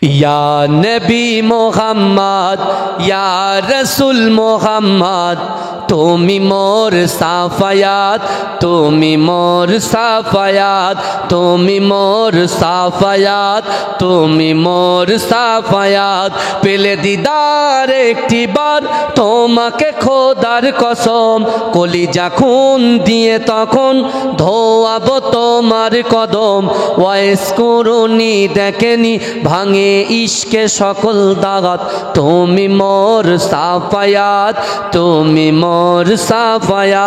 या नबी मोहम्मद या रसूल मोहम्मद तुमी मोर साफायात तुमी मोर साफायात तुमी मोर साफायात तुमी मोर साफायात पेले दीदार एकटी बार तोमाके खोदार कसम कलिजा खून दिए तखन धोआबो तोमार कदम वयस कुरुनी देखेनी भांगे इश्के सकल दागात तुमी मोर साफायात तुमी मोर साफायात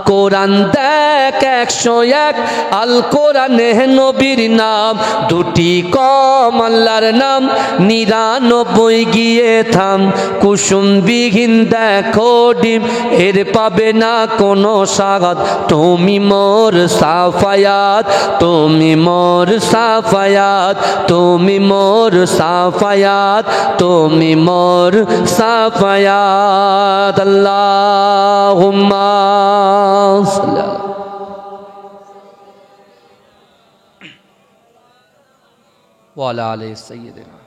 कुरान देख 101 आल कुराने नबीर नाम दुटी कम आल्लाहर नाम 99 गिये थाम कुसुम बिहीन देखो डिम एर पाबे ना कोनो सागात तुमी मोर साफायात तुमी मोर साफायात तुमी मोर साफायात तुमी मोर साफायात अल्लाहुम्मा सल्ली वाला आले सय्यिदिना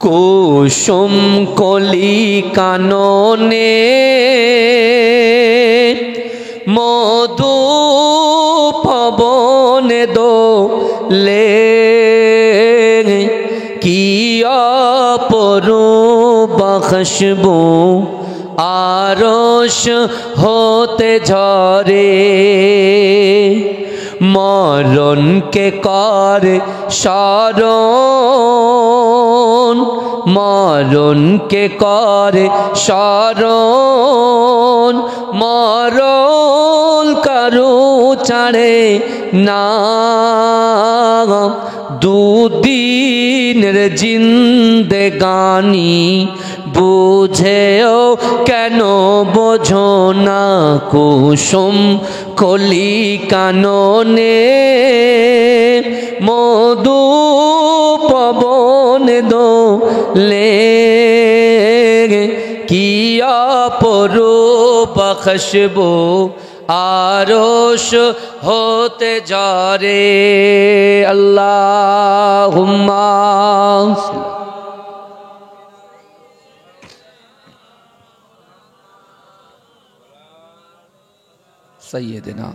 कुसुम कली कानने मधु पवने दो ले की अपरूप खुशबू आरोश होते झरे मरण के कर शरण मरण के कर शरण मरण करू चढ़े ना दुदिन जिंदगानी बुझेओ केनो बोझो ना कुसुम कली कानने मधु पवन दो ले की अपरूप खुशबू आरोश होते जारे अल्लाहुम्मा सय्यिदिना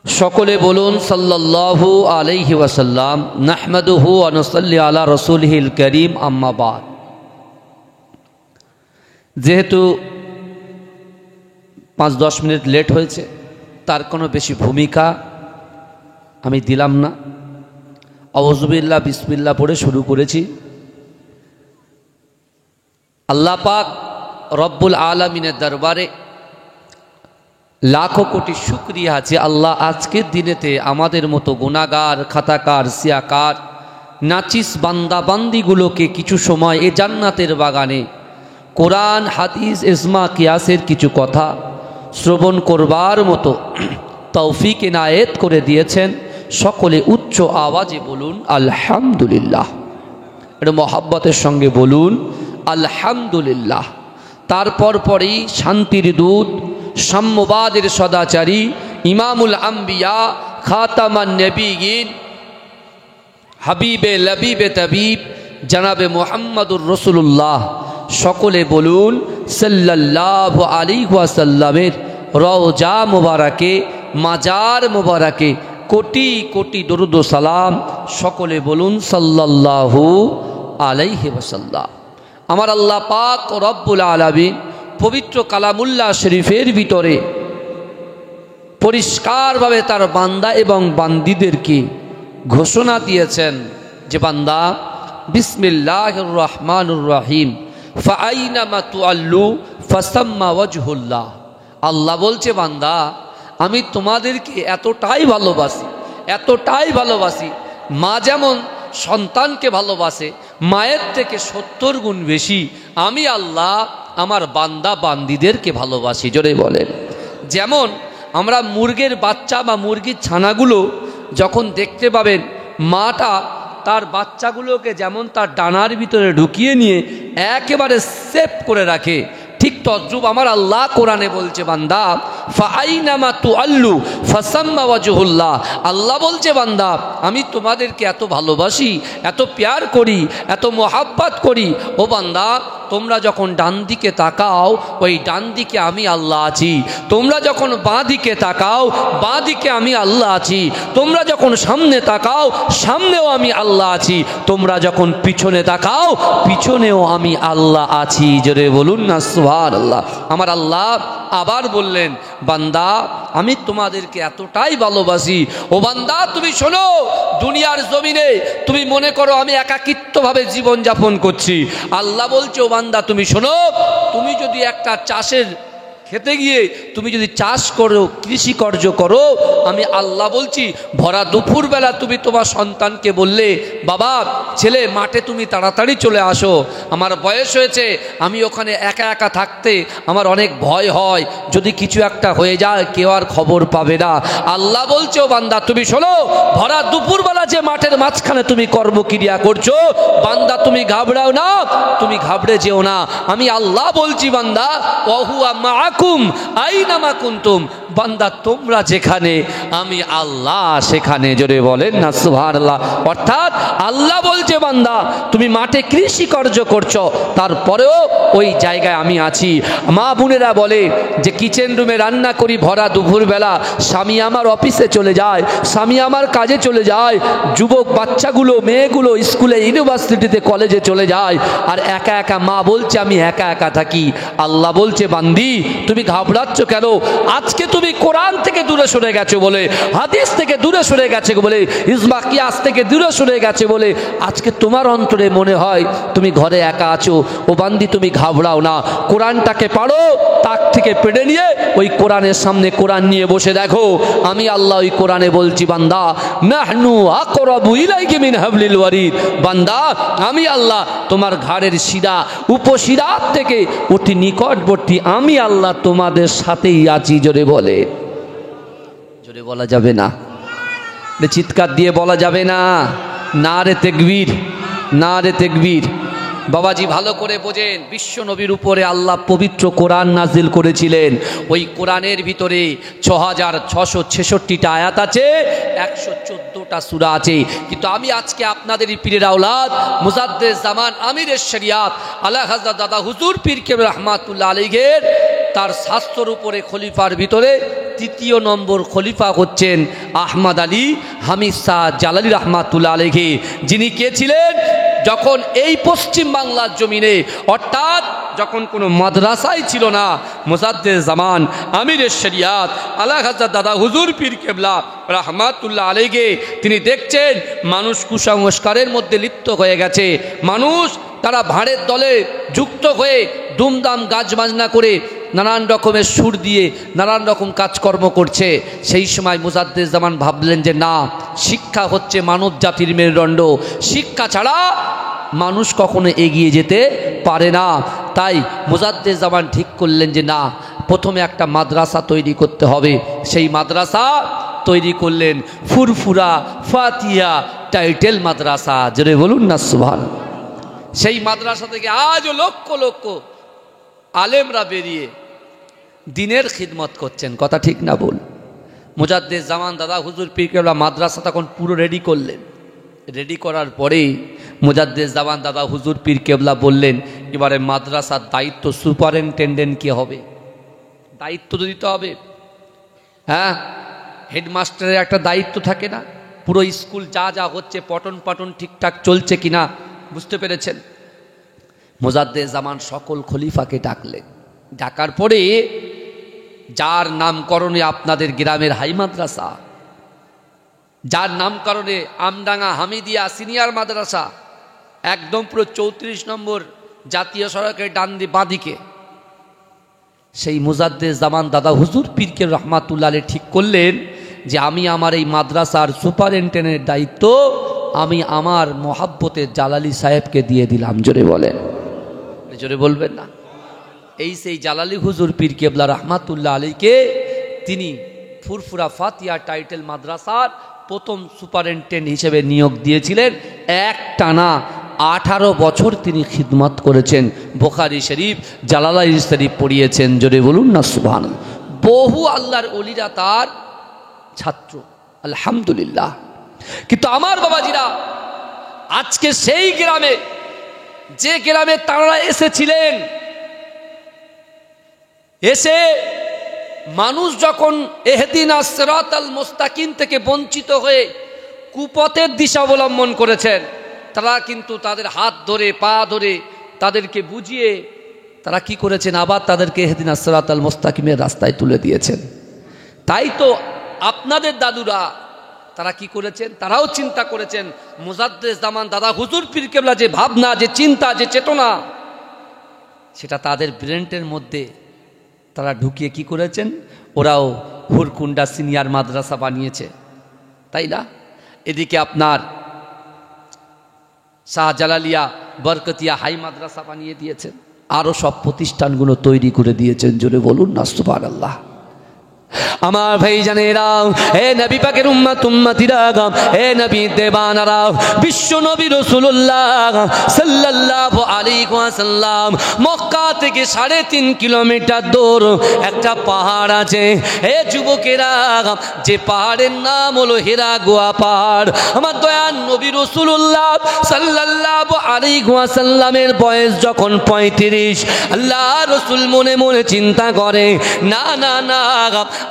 सकले बोलून सल्लल्लाहु अलैहि वसल्लम नहमदुहु व नुसल्ली अला रसूलिहिल करीम अम्मा बाद जेहेतु 5-10 मिनट लेट होयेछे तार कोनो बेशी भूमिका आमी दिलाम ना औजुबिल्लाह बिस्मिल्लाह पढ़े शुरू करेছি अल्लाह पाक रब्बुल आलमीनेर दरबारे लाखों कोटी शुक्रिया जे अल्लाह आजकेर दिनेते आमादेर मतो गुनाहगार खाताकार सियाकार नाचिस बान्दा बान्दिगुलोके किछु समय ए जान्नातेर बागाने कुरान हादिस इजमा कियासेर किछु कथा श्रवण करबार मतो तौफिक इनायत करे दिएछेन सकले उच्च आवाजे बोलुन आलहामदुलिल्लाह एटा मोहब्बतेर संगे बोलुन आलहामदुलिल्लाह तारपर परेई शांतिर दूत साम्यवादेर सदाचारी इमामुल आम्बिया खातामान नबीयीन हबीबे लबीबे तबीब जनाबे मुहम्मदुर रसूलुल्लाह सकले बोलुन सल्लल्लाहु अलैहि वसल्लमेर रওজা मुबारके माजार मुबारके कोटी कोटी दरूद व सालाम सकले बोलुन सल्लल्लाहु अलैहि वसल्लम आमार अल्लाह पाक रब्बुल आलामीन पवित्र कालामुल्लाह शरीफेर भितरे परिष्कार भावे तार बान्दा एवं बान्दीदेरके घोषणा दिएছেন जे बान्दा बिस्मिल्लाहिर रहमानिर रहीम फाइनामा तुअल्लु फसम्मा वजहुल्लाह अल्लाह बोलছে बान्दा आमी तुम्हादेरके एतटाई भालोबासी मा जेमन सन्तानके भालोबासे मायेर थेके 70 गुण बेशी आमी आल्लाह आमार बान्दा बान्दीदेरके भालोबासी जोरे बोलेन जेमन आमरा मुर्गेर बाच्चा बा मुर्गिर छानागुलो जखन देखते पाबेन माटा तार बाच्चागुलोके जेमन तार डानार भितरे ढुकिये निये একেবারে সেভ করে রাখে। ঠিক তদ্রুপ আমার আল্লাহ কোরআনে বলছে বান্দা ফাআইনামা তুআল্লু ফাসাম্মা ওয়াজহুল্লাহ, আল্লাহ বলছে বান্দা আমি তোমাদেরকে এত ভালোবাসি, এত প্যার করি, এত মোহাব্বত করি। ও বান্দা তোমরা যখন ডান দিকে তাকাও ওই ডান দিকে আমি আল্লাহ আছি, তোমরা যখন বাঁ দিকে তাকাও বাঁ দিকে আমি আল্লাহ আছি, তোমরা যখন সামনে তাকাও সামনেও আমি আল্লাহ আছি, তোমরা যখন পিছনে তাকাও পিছনেও আমি আল্লাহ আছি। জোরে বলুন না সুবহানাল্লাহ। আমার আল্লাহ আবার বললেন বান্দা আমি তোমাদেরকে এতটাই ভালোবাসি। ও বান্দা তুমি শোনো, দুনিয়ার জমিনে তুমি মনে করো আমি একাকিত্বভাবে জীবন যাপন করছি, আল্লাহ বলছে ও বান্দা তুমি শোনো, তুমি যদি একটা চাষের খেতে গিয়ে তুমি যদি চাষ করো, কৃষিকার্য করো, আমি আল্লাহ বলছি ভরা দুপুরবেলা তুমি তোমার সন্তানকে বললে বাবা ছেলে মাঠে তুমি তাড়াতাড়ি চলে আসো, আমার বয়স হয়েছে, আমি ওখানে একা একা থাকতে আমার অনেক ভয় হয়, যদি কিছু একটা হয়ে যায় কেউ আর খবর পাবে না। আল্লাহ বলছে ও বান্দা তুমি শোনো, ভরা দুপুরবেলা যে মাঠের মাঝখানে তুমি কর্মক্রিয়া করছো বান্দা তুমি ঘাবড়াও না, তুমি ঘাবড়ে যেও না, আমি আল্লাহ বলছি বান্দা ওহুয়া মাআকুম আইনামা কুনতুম, বান্দা তোমরা যেখানে আমি আল্লাহ সেখানে। জোরে বলেন না সুবহানাল্লাহ। অর্থাৎ আল্লাহ বলছে বান্দা তুমি মাঠে কৃষি কার্য করছো তারপরেও ওই জায়গায় আমি আছি। মা বোনেরা বলে যে কিচেন রুমে রান্না করি ভরা দুপুরবেলা, স্বামী আমার অফিসে চলে যায়, স্বামী আমার কাজে চলে যায়, যুবক বাচ্চাগুলো মেয়েগুলো স্কুলে ইউনিভার্সিটিতে কলেজে চলে যায়, আর একা একা মা বলছে আমি একা একা থাকি। আল্লাহ বলছে বান্দি তুমি ঘাবড়াচ্ছ কেন? আজকে তুমি কোরআন থেকে দূরে সরে গেছো বলে, হাদিস থেকে দূরে সরে গেছে বলে, ইজমা কিয়াস থেকে দূরে সরে গেছে বলে আজকে তোমার অন্তরে মনে হয় তুমি ঘরে একা আছো। ও বান্দি তুমি ঘাবড়াও না, কোরআনটাকে পড়ো, তাক থেকে পেড়ে নিয়ে ওই কোরআনের সামনে কোরআন নিয়ে বসে দেখো, আমি আল্লাহ ওই কোরআনে বলছি বান্দা নাহনু আকরাবু ইলাইকা মিন হাবলিল ওয়ারিদ, বান্দা আমি আল্লাহ তোমার ঘাড়ের শিরা উপশিরা থেকে অতি নিকটবর্তী, আমি আল্লাহ তোমাদের সাথেই আছি। জোরে বলে, জোরে বলা যাবে না, চিৎকার দিয়ে বলা যাবে না, নারে তাকবীর, নারে তাকবীর। বাবাজি ভালো করে বোঝেন, বিশ্ব নবীর উপরে আল্লাহ পবিত্র কোরআন নাজিল করেছিলেন, ওই কোরআনের ভিতরে 6666টা আয়াত আছে, 114টা সূরা আছে। কিন্তু আমি আজকে আপনাদের পীরের আওলাদ মুজাদ্দেদ জামান আমিরের শরিয়াত আলা হযরত দাদা হুজুর পীর কেবলা রাহমাতুল্লাহ আলাইহির তার শাস্ত্রের উপরে খলিফার ভিতরে তৃতীয় নম্বর খলিফা হচ্ছেন আহমদ আলী হামিদ শাহ জালালি রাহমাতুল্লাহ আলাইহি, যিনি কে ছিলেন যখন এই পশ্চিম বাংলার জমিনে অর্থাৎ যখন কোনো মাদ্রাসাই ছিল না, মুজাদ্দেদ জামান আমিরের শরিয়াত আলা হযরত দাদা হুজুর পীর কেবলা রাহমাতুল্লাহ আলাইহি তিনি দেখছেন মানুষ কুসংস্কারের মধ্যে লিপ্ত হয়ে গেছে, মানুষ তারা ভাঁড়ের দলে যুক্ত হয়ে দুমদাম গাছ বাজনা করে নানান রকমের সুর দিয়ে নানান রকম কাজকর্ম করছে। সেই সময় মুজাদ্দেদ জামান ভাবলেন যে না, শিক্ষা হচ্ছে মানব জাতির মেরুদণ্ড, শিক্ষা ছাড়া মানুষ কখনো এগিয়ে যেতে পারে না। তাই মুজাদ্দেদ জামান ঠিক করলেন যে না, প্রথমে একটা মাদ্রাসা তৈরি করতে হবে। সেই মাদ্রাসা তৈরি করলেন ফুরফুরা ফাতিহা টাইটেল মাদ্রাসা। জোরে বলুন না সুবহানাল্লাহ। সেই মাদ্রাসা থেকে আজও লক্ষ লক্ষ আলেমরা বেরিয়ে দিনের খিদমত করছেন, কথা ঠিক না বল? মুজাদ্দেদ জামান দাদা হুজুর পীর কেবলা মাদ্রাসা তখন পুরো রেডি করলেন। রেডি করার পরে মুজাদ্দেদ জামান দাদা হুজুর পীর কেবলা বললেন এবারে মাদ্রাসার দায়িত্ব সুপারিনটেন্ডেন্ট কে হবে, দায়িত্ব তো দিতে হবে। হ্যাঁ, হেডমাস্টারের একটা দায়িত্ব থাকে না, পুরো স্কুল যা যা হচ্ছে পঠন পাঠন ঠিকঠাক চলছে কিনা, বুঝতে পেরেছেন? মুজাদ্দেদ জামান সকল খলিফাকে ডাকলেন, ডাকার পরে যার নামকরণে আপনাদের গ্রামের হাই মাদ্রাসা, যার নামকরণে আমডাঙ্গা হামিদিয়া সিনিয়র মাদ্রাসা, একদম পুরো 34 নম্বর জাতীয় সড়কের ডান বাঁদিকে, সেই মুজাদ্দেদ জামান দাদা হুজুর পীর কেবলা রাহমাতুল্লাহ আলাইহি ঠিক করলেন যে আমি আমার এই মাদ্রাসার সুপারিনটেন্ডেন্টের দায়িত্ব আমি আমার মোহাব্বতের জালালি সাহেবকে দিয়ে দিলাম। জোরে বলেন, জোরে বলবেন না? এই সেই জালালি হুজুর পীর কেবলা রাহমাতুল্লাহ আলাইহিকে তিনি ফুরফুরা ফাতিহা টাইটেল মাদ্রাসার প্রথম সুপারিনটেন্ডেন্ট হিসেবে নিয়োগ দিয়েছিলেন। এক টানা 18 বছর তিনি খিদমত করেছেন। বুখারী শরীফ, জালালাইন শরীফ পড়িয়েছেন। জোরে বলুন না সুবহানাল্লাহ। বহু আল্লাহর ওলিরা তার ছাত্র, আলহামদুলিল্লাহ। কিন্তু আমার বাবাজিরা, আজকে সেই গ্রামে, যে গ্রামে তারা এসেছিলেন, এসে মানুষ যখন ইহদিনাস সিরাতাল মুস্তাকিম থেকে বঞ্চিত হয়ে কুপথের দিশা অবলম্বন করেছেন, তারা কিন্তু তাদের হাত ধরে, পা ধরে, তাদেরকে বুঝিয়ে তারা কি করেছেন, আবার তাদেরকে ইহদিনাস সিরাতাল মুস্তাকিমের রাস্তায় তুলে দিয়েছেন। তাই তো আপনাদের দাদুরা তারা কি করেছেন, তারাও চিন্তা করেছেন। মুজাদ্দেদ জামান দাদা হুজুর পীর কেবলা যে ভাবনা, যে চিন্তা, যে চেতনা, সেটা তাদের ব্রেনের মধ্যে তারা ঢুকিয়ে কি করেছেন, ওরাও হুরকুন্ডা সিনিয়র মাদ্রাসা বানিয়েছে, তাই না? এদিকে আপনার শাহজালালিয়া বরকতিয়া হাই মাদ্রাসা বানিয়ে দিয়েছেন, আরও সব প্রতিষ্ঠানগুলো তৈরি করে দিয়েছেন। জোরে বলুন না সুবহানাল্লাহ। আমার ভাই জানেরা, হে নবী পাকের উম্মত উম্মতিরা, হে নবী দেবানারা, বিশ্ব নবী রাসূলুল্লাহ সাল্লাল্লাহু আলাইহি ওয়াসাল্লাম মক্কা থেকে 3.5 কিলোমিটার দূর একটা পাহাড় আছে। হে যুবকেরা, যে পাহাড়ের নাম হলো হীরা গোয়া পাহাড়। আমার দয়ার নবী রাসূলুল্লাহ সাল্লাল্লাহু আলাইহি ওয়াসাল্লামের বয়স যখন 35, আল্লাহ রাসূল মনে মনে চিন্তা করে, না না না,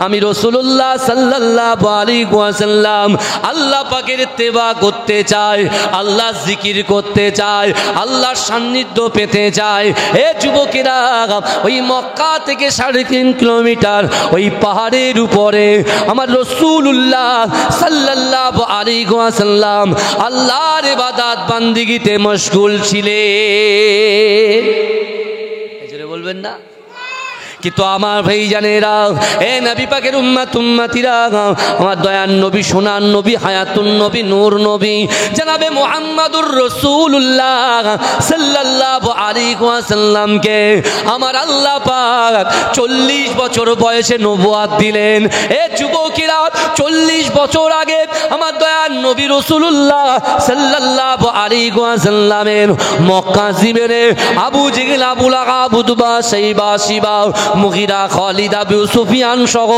আমি রাসূলুল্লাহ সাল্লাল্লাহু আলাইহি ওয়াসাল্লাম আল্লাহ পাকের ইত্তেবা করতে চাই, আল্লাহ জিকির করতে চাই, আল্লাহর সান্নিধ্য পেতে চাই। হে যুবকেরা, ওই মক্কা থেকে 3.5 কিলোমিটার ওই পাহাড়ের উপরে আমার রাসূলুল্লাহ সাল্লাল্লাহু আলাইহি ওয়াসাল্লাম আল্লাহর ইবাদত বান্দিগিতে মশগুল ছিলেন। এজন্য বলবেন না? কিন্তু আমার ভাই জানেরা, এ নবী পাকের উম্মত উম্মতিরা, আমার দয়ার নবী, সোনার নবী, হায়াতুন নবী, নূর নবী জনাবে মুহাম্মাদুর রাসূলুল্লাহ সাল্লাল্লাহু আলাইহি ওয়াসাল্লামকে আমার আল্লাহ পাক 40 বছর বয়সে নবুয়ত দিলেন। এ যুবকেরা, 40 বছর আগে আমার দয়ার নবী রাসূলুল্লাহ সাল্লাল্লাহু আলাইহি ওয়াসাল্লামের মক্কা জীবনে আবু জেহেল, আবু লাহাব, উতবা, শাইবা, শিবা, মুগিরা, খালিদ, আবু সুফিয়ান সহ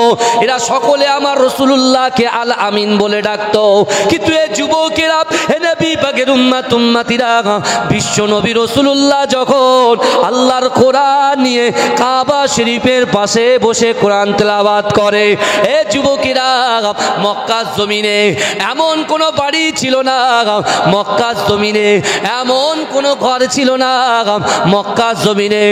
এরা সকলে আমার রাসূলুল্লাহকে আল আমিন বলে ডাকতো। কিন্তু এই যুবকেরা, হে নবী পাকের উম্মত উম্মতিরা, বিশ্ব নবী রাসূলুল্লাহ যখন আল্লাহর কোরআন নিয়ে কাবা শরীফের পাশে বসে কোরআন তেলাওয়াত করে, এ যুবকেরা, মক্কার জমিনে এমন কোনো বাড়ি ছিল না, মক্কার জমিনে এমন কোনো ঘর ছিল না, মক্কার জমিনে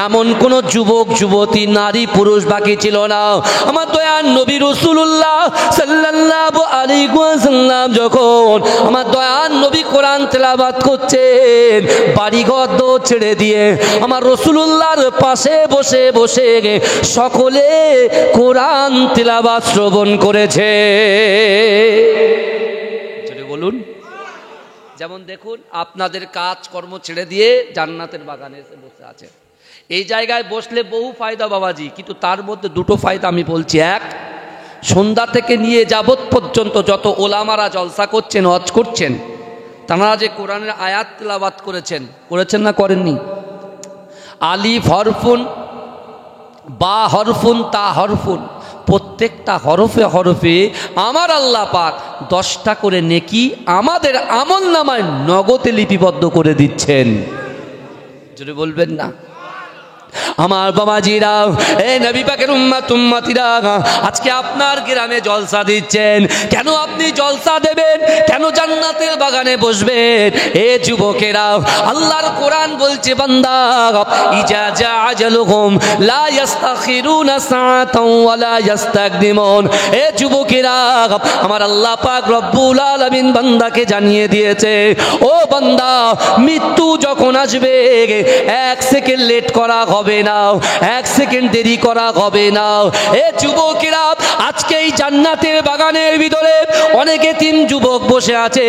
এমন কোনো যুবক যুবতী, নারী পুরুষ বাকি ছিল না। আমার দয়ার নবী রাসূলুল্লাহ সাল্লাল্লাহু আলাইহি ওয়াসাল্লাম যখন আমার দয়ার নবী কোরআন তেলাওয়াত করছেন, বাড়িঘর ছেড়ে দিয়ে আমার রাসূলুল্লাহর পাশে বসে বসে সকলে কোরআন তেলাওয়াত শ্রবণ করেছে। জোরে বলুন। যেমন দেখুন, আপনাদের কাজ কর্ম ছেড়ে দিয়ে জান্নাতের বাগানে এসে বসে আছে। এই জায়গায় বসলে বহু ফায়দা বাবাজি, কিন্তু তার মধ্যে দুটো ফায়দা আমি বলছি। এক, সন্ধ্যা থেকে নিয়ে যাবত পর্যন্ত যত ওলামারা জলসা করছেন, ওয়াজ করছেন, তারা যে কোরআনের আয়াত তেলাওয়াত করেছেন না করেননি? আলিফ হরফুন, বা হরফুন, তা হরফুন, প্রত্যেকটা হরফে হরফে আমার আল্লাহ পাক 10টা করে নেকি আমাদের আমল নামায় নগদে লিপিবদ্ধ করে দিচ্ছেন। যদি বলবেন না? আমার বাবাজিরা, এ নবী পাকের উম্মত উম্মতিরা, আজকে আপনার গ্রামে জলসা দিচ্ছেন, কেন আপনি জলসা দেবেন? কেন জান্নাতের বাগানে বসবেন? এ যুবকেরা, আল্লাহর কোরআন বলছে, বান্দা ইজা জা আজালুহুম লা ইস্তাখিরুনা সাআতাও ওয়া লা ইস্তাকদিমুন। এ যুবকেরা, আমার আল্লাহ পাক রব্বুল আলামিন বান্দাকে জানিয়ে দিয়েছে, ও বান্দা, মৃত্যু যখন আসবে 1 সেকেন্ড লেট করা হবে না, এক সেকেন্ড দেরি করা হবে না। এ যুবকেরা, আজকে এই জান্নাতের বাগানের ভিতরে অনেক এতিম যুবক বসে আছে,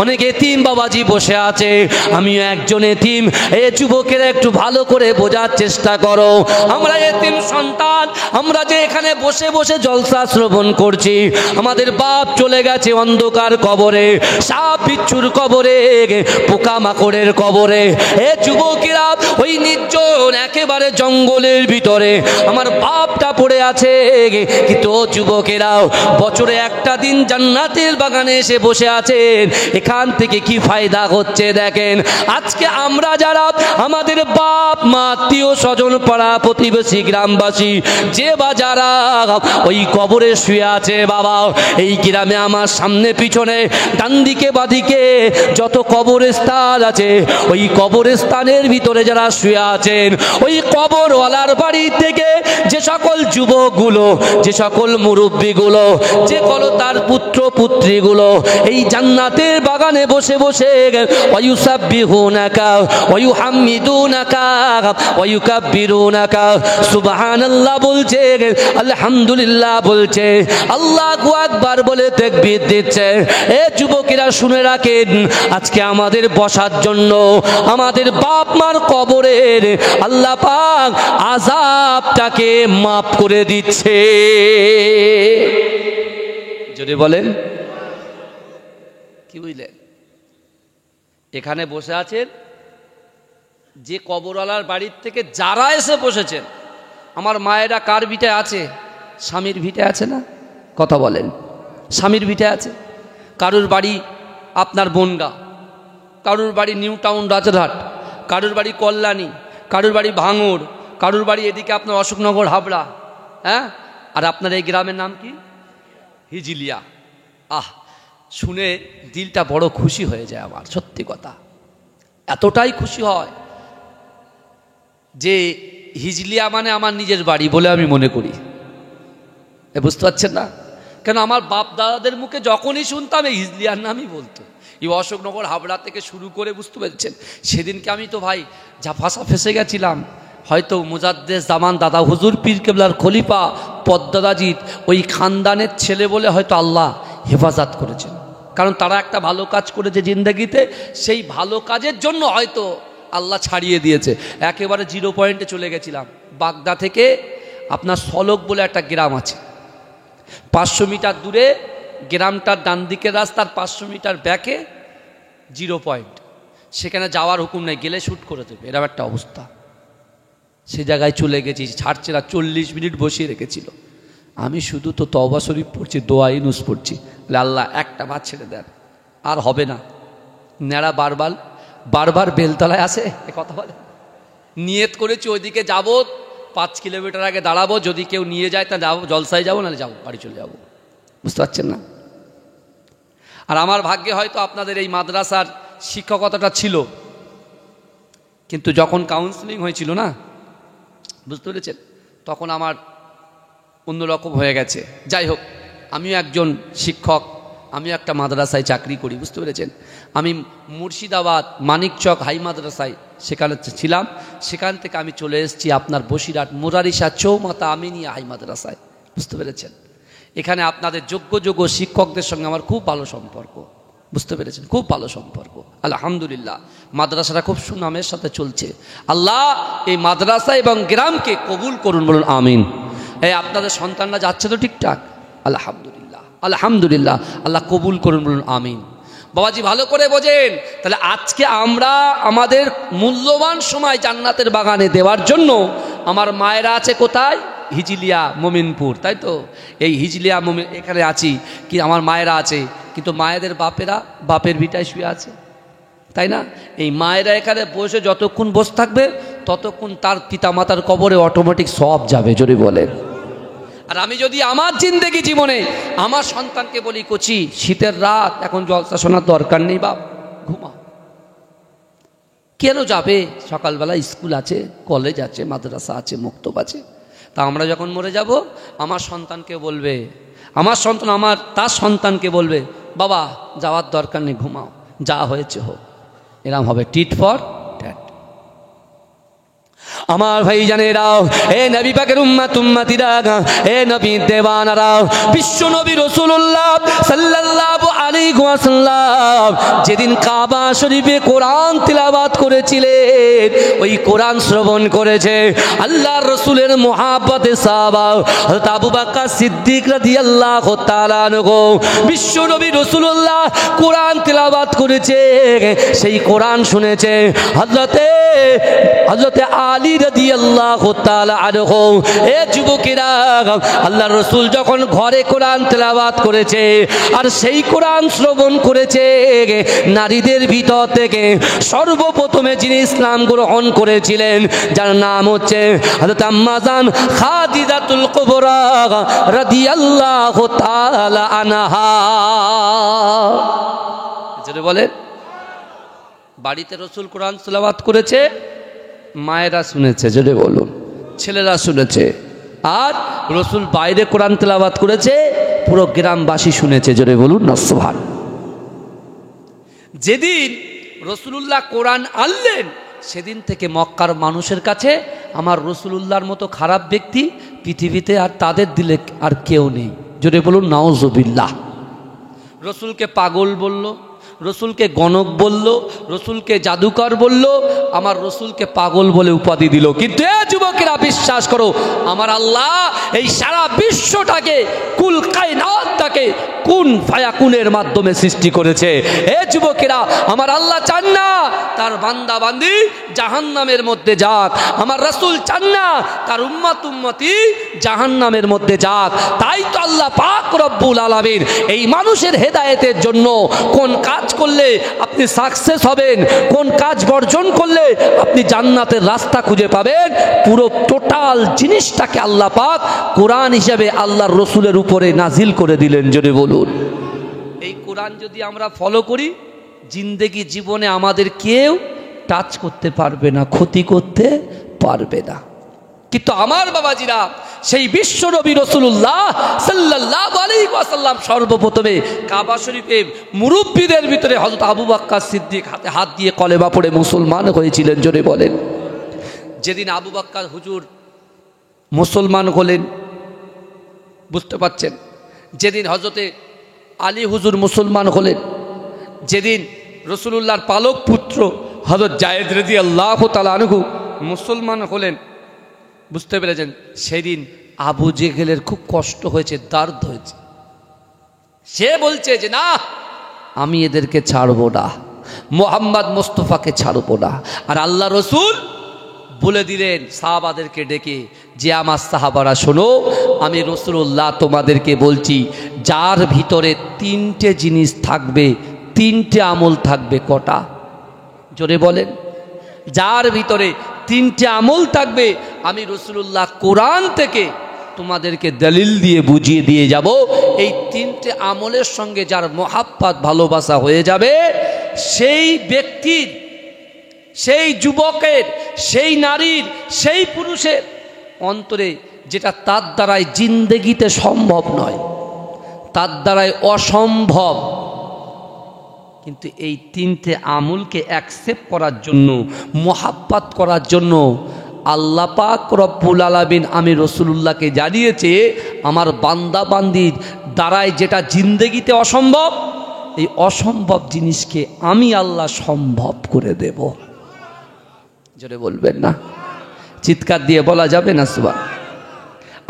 অনেক এতিম বাবাজি বসে আছে, আমিও একজন এতিম। এ যুবকেরা একটু ভালো করে বোঝার চেষ্টা করো, আমরা এতিম সন্তান, আমরা যে এখানে বসে বসে জলসা শ্রবণ করছি, আমাদের বাপ চলে গেছে অন্ধকার কবরে, সাপ বিচ্ছুর কবরে, পোকামাকড়ের কবরে। এ যুবকেরা, ওই নির্জন একেবারে জঙ্গলের ভিতরে আমার বাপটা পড়ে আছে, কিন্তু যুবকেরা বছরে একটা দিন জান্নাতের বাগানে এসে বসে আছেন, এখান থেকে কি ফায়দা হচ্ছে দেখেন। আজকে আমরা যারা আমাদের বাপ মা আত্মীয় স্বজন পাড়া প্রতিবেশী গ্রামবাসী যে বা যারা ওই কবরে শুয়ে আছে, বাবা এই গ্রামে আমার সামনে পিছনে ডান দিকে বাদিকে যত কবরস্থান আছে, ওই কবরস্থানের ভিতরে যারা শুয়ে আছেন, ওই কবরওয়ালার বাড়ি থেকে যে সকল যুবকগুলো, যে সকল মুরব্বীগুলো, যে কলো তার পুত্র পুত্রীগুলো এই জান্নাতের বাগানে বসে বসে ওয়ায়ুসাব্বিহুনাকা ওয়ায়ুহাম্মিদুনাকা ওয়ায়ুকাব্বিরুনাকা সুবহানাল্লাহ বলছে, আলহামদুলিল্লাহ বলছে, আল্লাহু আকবার বলে তাকবীর দিচ্ছে। এ যুবকেরা শুনে রাখেন, আজকে আমাদের বসার জন্য আমাদের বাপ মার কবরের আল্লাহ পাক আযাবটাকে মাফ করে দিচ্ছে। যদি বলেন কি বুঝলেন? এখানে বসে আছেন যে কবরওয়ালার বাড়ির থেকে যারা এসে বসেছেন, আমার মায়েরা কার ভিটায় আছে? স্বামীর ভিটায় আছে না? কথা বলেন, স্বামীর ভিটায় আছে। কারুর বাড়ি আপনার বনগা, কারুর বাড়ি নিউ টাউন রাজারহাট, কারুর বাড়ি কল্যাণী, কারুর বাড়ি ভাঙড়, কারুর বাড়ি এদিকে আপনার অশোকনগর হাবড়া, হ্যাঁ? আর আপনার এই গ্রামের নাম কি? হিজলিয়া। আহ, শুনে দিলটা বড় খুশি হয়ে যায় আমার, সত্যি কথা। এতটাই খুশি হয় যে হিজলিয়া মানে আমার নিজের বাড়ি বলে আমি মনে করি। বুঝতে পারছেন না? কেন আমার বাপ দাদাদের মুখে যখনই শুনতাম এই হিজলিয়ার নামই বলতো। এই অশোকনগর হাবড়া থেকে শুরু করে, বুঝতে পেরেছেন, সেদিনকে আমি তো ভাই যা ভাষা ফেসে গেছিলাম। হয়তো মুজাদ্দেস জামান দাদা হুজুর পীর কেবলার খলিফা পদ্মদাজির ওই খানদানের ছেলে বলে হয়তো আল্লাহ হেফাজত করেছেন, কারণ তারা একটা ভালো কাজ করেছে জিন্দগিতে, সেই ভালো কাজের জন্য হয়তো আল্লাহ ছাড়িয়ে দিয়েছে। একেবারে 0 পয়েন্টে চলে গেছিলাম। বাগদা থেকে আপনার সলক বলে একটা গ্রাম আছে, 500 মিটার দূরে, গ্রামটার ডান দিকের রাস্তার 500 মিটার ব্যাকে 0 পয়েন্ট। সেখানে যাওয়ার হুকুম নেই, গেলে শ্যুট করে দেবে, এরকম একটা অবস্থা। সে জায়গায় চলে গেছি, ছাড়ছে না, 40 মিনিট বসিয়ে রেখেছিল। আমি শুধু তো তওবা শরীফ পড়ছি, দোয়া ইনুস পড়ছি, আল্লাহ একটা বাদ ছেড়ে দেন, আর হবে না। নেড়া বারবার বারবার বেলতলায় আসে, এ কথা বলে নিয়ত করেছি ওইদিকে যাব, 5 কিলোমিটার আগে দাঁড়াবো, যদি কেউ নিয়ে যায় তা যাবো, জলসায় যাবো, নাহলে যাবো, বাড়ি চলে যাবো। বুঝতে পারছেন না? আর আমার ভাগ্যে হয়তো আপনাদের এই মাদ্রাসার শিক্ষকতাটা ছিল, কিন্তু যখন কাউন্সিলিং হয়েছিল না, বুঝতে পেরেছেন, তখন আমার অন্যরকম হয়ে গেছে। যাই হোক, আমিও একজন শিক্ষক, আমিও একটা মাদ্রাসায় চাকরি করি, বুঝতে পেরেছেন। আমি মুর্শিদাবাদ মানিকচক হাই মাদ্রাসায় সেখানে ছিলাম, সেখান থেকে আমি চলে এসেছি আপনার বসিরহাট মুরারিশা চৌমাতা আমিনিয়া হাই মাদ্রাসায়, বুঝতে পেরেছেন। এখানে আপনাদের যোগ্য যোগ্য শিক্ষকদের সঙ্গে আমার খুব ভালো সম্পর্ক, বুঝতে পেরেছেন, খুব ভালো সম্পর্ক, আলহামদুলিল্লাহ। মাদ্রাসাটা খুব সুনামের সাথে চলছে। আল্লাহ এই মাদ্রাসা এবং গ্রামকে কবুল করুন, বলুন আমিন। এই আপনাদের সন্তানরা যাচ্ছে তো ঠিকঠাক? আলহামদুলিল্লাহ, আলহামদুলিল্লাহ, আল্লাহ কবুল করুন, বলুন আমিন। বাবাজি ভালো করে বোঝেন, তাহলে আজকে আমরা আমাদের মূল্যবান সময় জান্নাতের বাগানে দেওয়ার জন্য আমার মায়েরা আছে কোথায়? হিজলিয়া মোমিনপুর, তাই তো? এই হিজলিয়া মোমিন এখানে আছি কি, আমার মায়েরা আছে, কিন্তু মায়েদের বাপেরা বাপের ভিটায় শুয়ে আছে, তাই না? এই মায়েরা এখানে বসে যতক্ষণ বসে থাকবে ততক্ষণ তার পিতামাতার কবরে অটোমেটিক সব যাবে, যদি বলেন। আর আমি যদি আমার জিন্দেগি জীবনে আমার সন্তানকে বলি, কচি শীতের রাত, এখন জলসা শোনার দরকার নেই বাপ, ঘুমা, কেন যাবে? সকালবেলা স্কুল আছে, কলেজ আছে, মাদ্রাসা আছে, মক্তব আছে। তা আমরা যখন মরে যাব, আমার সন্তানকে বলবে, আমার সন্তান তার সন্তানকে বলবে, বাবা যাওয়ার দরকার নেই, ঘুমাও, যা হয়েছে হোক। এরম হবে, টিট ফর ট্যাট। আমার ভাই জানেরাও, এ নবী পাকের উম্মতিরা, এ নবী দেওয়ানারাও, বিশ্ব নবী রাসূলুল্লাহ সাল্লাল্লাহু আলাইহি ওয়াসাল্লাম যেদিন কাবা শরীফে কোরআন তিলাওয়াত করেছিলেন, ওই কোরআন শ্রবণ করেছে আল্লাহর রাসূলের মুহাব্বতে সাহাবা হযরত আবু বকর সিদ্দিক রাদিয়াল্লাহু তাআলা আনহু। বিশ্ব নবী রাসূলুল্লাহ কোরআন তিলাওয়াত করেছে, সেই কোরআন শুনেছে হযরতে আলী রাদিয়াল্লাহু তাআলা আনহু। এ যুবকেরা, আল্লাহর রাসূল যখন ঘরে কোরআন তেলাওয়াত করেছে আর সেই কোরআন শ্রবণ করেছে, নারীদের ভিতর থেকে সর্বপ্রথমে যিনি ইসলাম গ্রহণ করেছিলেন, যার নাম হচ্ছে হযরত আম্মা জান খাদিজাতুল কুবরা রাদিয়াল্লাহু তাআলা আনহা। জোরে বলেন। বাড়িতে রাসূল কোরআন তেলাওয়াত করেছে, মায়েরা শুনেছে, জোরে বলুন, ছেলেরা শুনেছে। আর রাসূল বাইরে কোরআন তেলাওয়াত করেছে, পুরো গ্রামবাসী শুনেছে, জোরে বলুন না সুবহান। যেদিন রাসূলুল্লাহ কোরআন আনলেন, সেদিন থেকে মক্কার মানুষের কাছে আমার রাসূলুল্লাহর মতো খারাপ ব্যক্তি পৃথিবীতে আর তাদের দিলে আর কেউ নেই, জোরে বলুন নাউজুবিল্লাহ। রাসূলকে পাগল বলল, রসুলকে গণক বলল, রসুলকে জাদুকর বলল, আমার রসুলকে পাগল বলে উপাধি দিল। কিন্তু এ যুবকেরা বিশ্বাস করো, আমার আল্লাহ এই সারা বিশ্বটাকে, কুল কায়নাতটাকে কুন ফায়াকুনের মাধ্যমে সৃষ্টি করেছে। এ যুবকেরা, আমার আল্লাহ চান না তার বান্দা বান্দি জাহান্নামের মধ্যে যাক, আমার রাসূল চান না তার উম্মতি জাহান্নামের মধ্যে যাক। তাই তো আল্লাহ পাক রব্বুল আলামিন এই মানুষের হেদায়েতের জন্য কোন কাজ করলে আপনি সাকসেস হবেন, কোন কাজ বর্জন করলে আপনি জান্নাতের রাস্তা খুঁজে পাবেন, পুরো টোটাল জিনিসটাকে আল্লাহ পাক কোরআন হিসেবে আল্লাহর রসুলের উপরে নাজিল করে দিলেন, জোরে বলুন। এই কোরআন যদি আমরা ফলো করি, জিন্দেগি জীবনে আমাদের কেউ টাচ করতে পারবে না, ক্ষতি করতে পারবে না। কিন্তু আমার বাবাজিরা, সেই বিশ্ব নবী রাসূলুল্লাহ সাল্লাল্লাহু আলাইহি ওয়াসাল্লাম সর্বপ্রথমে কাবা শরীফে মুরব্বীদের ভিতরে হযরত আবু বকর সিদ্দিক হাতে হাত দিয়ে কলেমা পড়ে মুসলমান হয়েছিলেন, জোরে বলেন। যেদিন আবু বকর হুজুর মুসলমান হলেন, বুঝতে পারছেন, যেদিন হযরতে আলী হুজুর মুসলমান হলেন, যেদিন রাসূলুল্লাহর পালক পুত্র হযরত যায়েদ রাদিয়াল্লাহু তাআলা আনহু মুসলমান হলেন, বুঝতে পেরেছেন, সেদিন আবু জেহেলের খুব কষ্ট হয়েছে, দর্দ হয়েছে। সে বলছে যে না, আমি এদেরকে ছাড়বো না, মুহাম্মদ মুস্তাফাকে ছাড়বো না। আর আল্লাহ রসুল বলে দিলেন সাহাবাদেরকে ডেকে যে আমার সাহাবারা শোনো, আমি রাসূলুল্লাহ তোমাদেরকে বলছি, যার ভিতরে তিনটে জিনিস থাকবে, তিনটে আমল থাকবে। কটা? জোরে বলেন। যার ভিতরে তিনটে আমল থাকবে, আমি রাসূলুল্লাহ কোরআন থেকে তোমাদেরকে দলিল দিয়ে বুঝিয়ে দিয়ে যাব। এই তিনটে আমলের সঙ্গে যার মহাব্বত ভালোবাসা হয়ে যাবে, সেই ব্যক্তির, সেই যুবকের, সেই নারীর, সেই পুরুষের অন্তরে যেটা তার দ্বারাই জিন্দেগিতে সম্ভব নয়, তার দ্বারাই অসম্ভব, কিন্তু এই তিনটে আমলকে অ্যাকসেপ্ট করার জন্য, মোহাব্বত করার জন্য আল্লাহ পাক রব্বুল আলামিন আমি রাসূলুল্লাহকে জানিয়েছে, আমার বান্দা বান্দির দ্বারাই যেটা জিন্দেগিতে অসম্ভব, এই অসম্ভব জিনিসকে আমি আল্লাহ সম্ভব করে দেব। জোরে বলবেন না? চিৎকার দিয়ে বলা যাবে না সুবহান।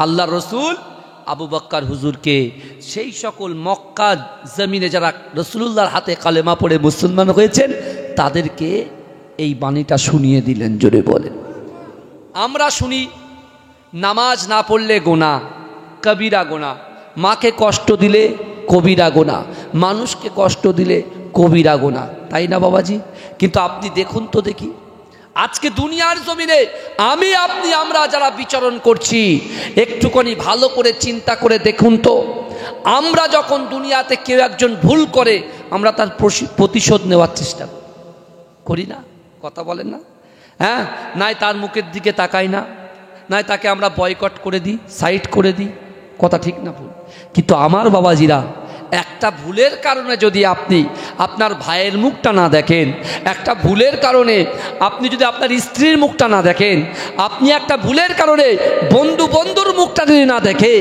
আল্লাহ রসুল আবু বকর হুজুরকে সেই সকল মক্কা জমিনে যারা রাসূলুল্লাহর হাতে কালেমা পড়ে মুসলমান হয়েছেন, তাদেরকে এই বাণীটা শুনিয়ে দিলেন, জোরে বলেন। আমরা শুনি নামাজ না পড়লে গোনাহ, কবিরা গোনাহ, মাকে কষ্ট দিলে কবিরা গোনাহ, মানুষকে কষ্ট দিলে কবিরা গোনাহ, তাই না বাবাজি? কিন্তু আপনি দেখুন তো দেখি, আজকে দুনিয়ার জমিনে আমি আপনি আমরা যারা বিচরণ করছি, একটুখানি ভালো করে চিন্তা করে দেখুন তো, আমরা যখন দুনিয়াতে কেউ একজন ভুল করে, আমরা তার প্রতিশোধ নেওয়ার চেষ্টা করি না? কথা বলেন না? হ্যাঁ, নাই তার মুখের দিকে তাকাই না, নাই তাকে আমরা বয়কট করে দিই, সাইড করে দিই, কথা ঠিক না ভুল? কিন্তু আমার বাবাজিরা, একটা ভুলের কারণে যদি আপনি আপনার ভাইয়ের মুখটা না দেখেন, একটা ভুলের কারণে আপনি যদি আপনার স্ত্রীর মুখটা না দেখেন, আপনি একটা ভুলের কারণে বন্ধুর মুখটা যদি না দেখে,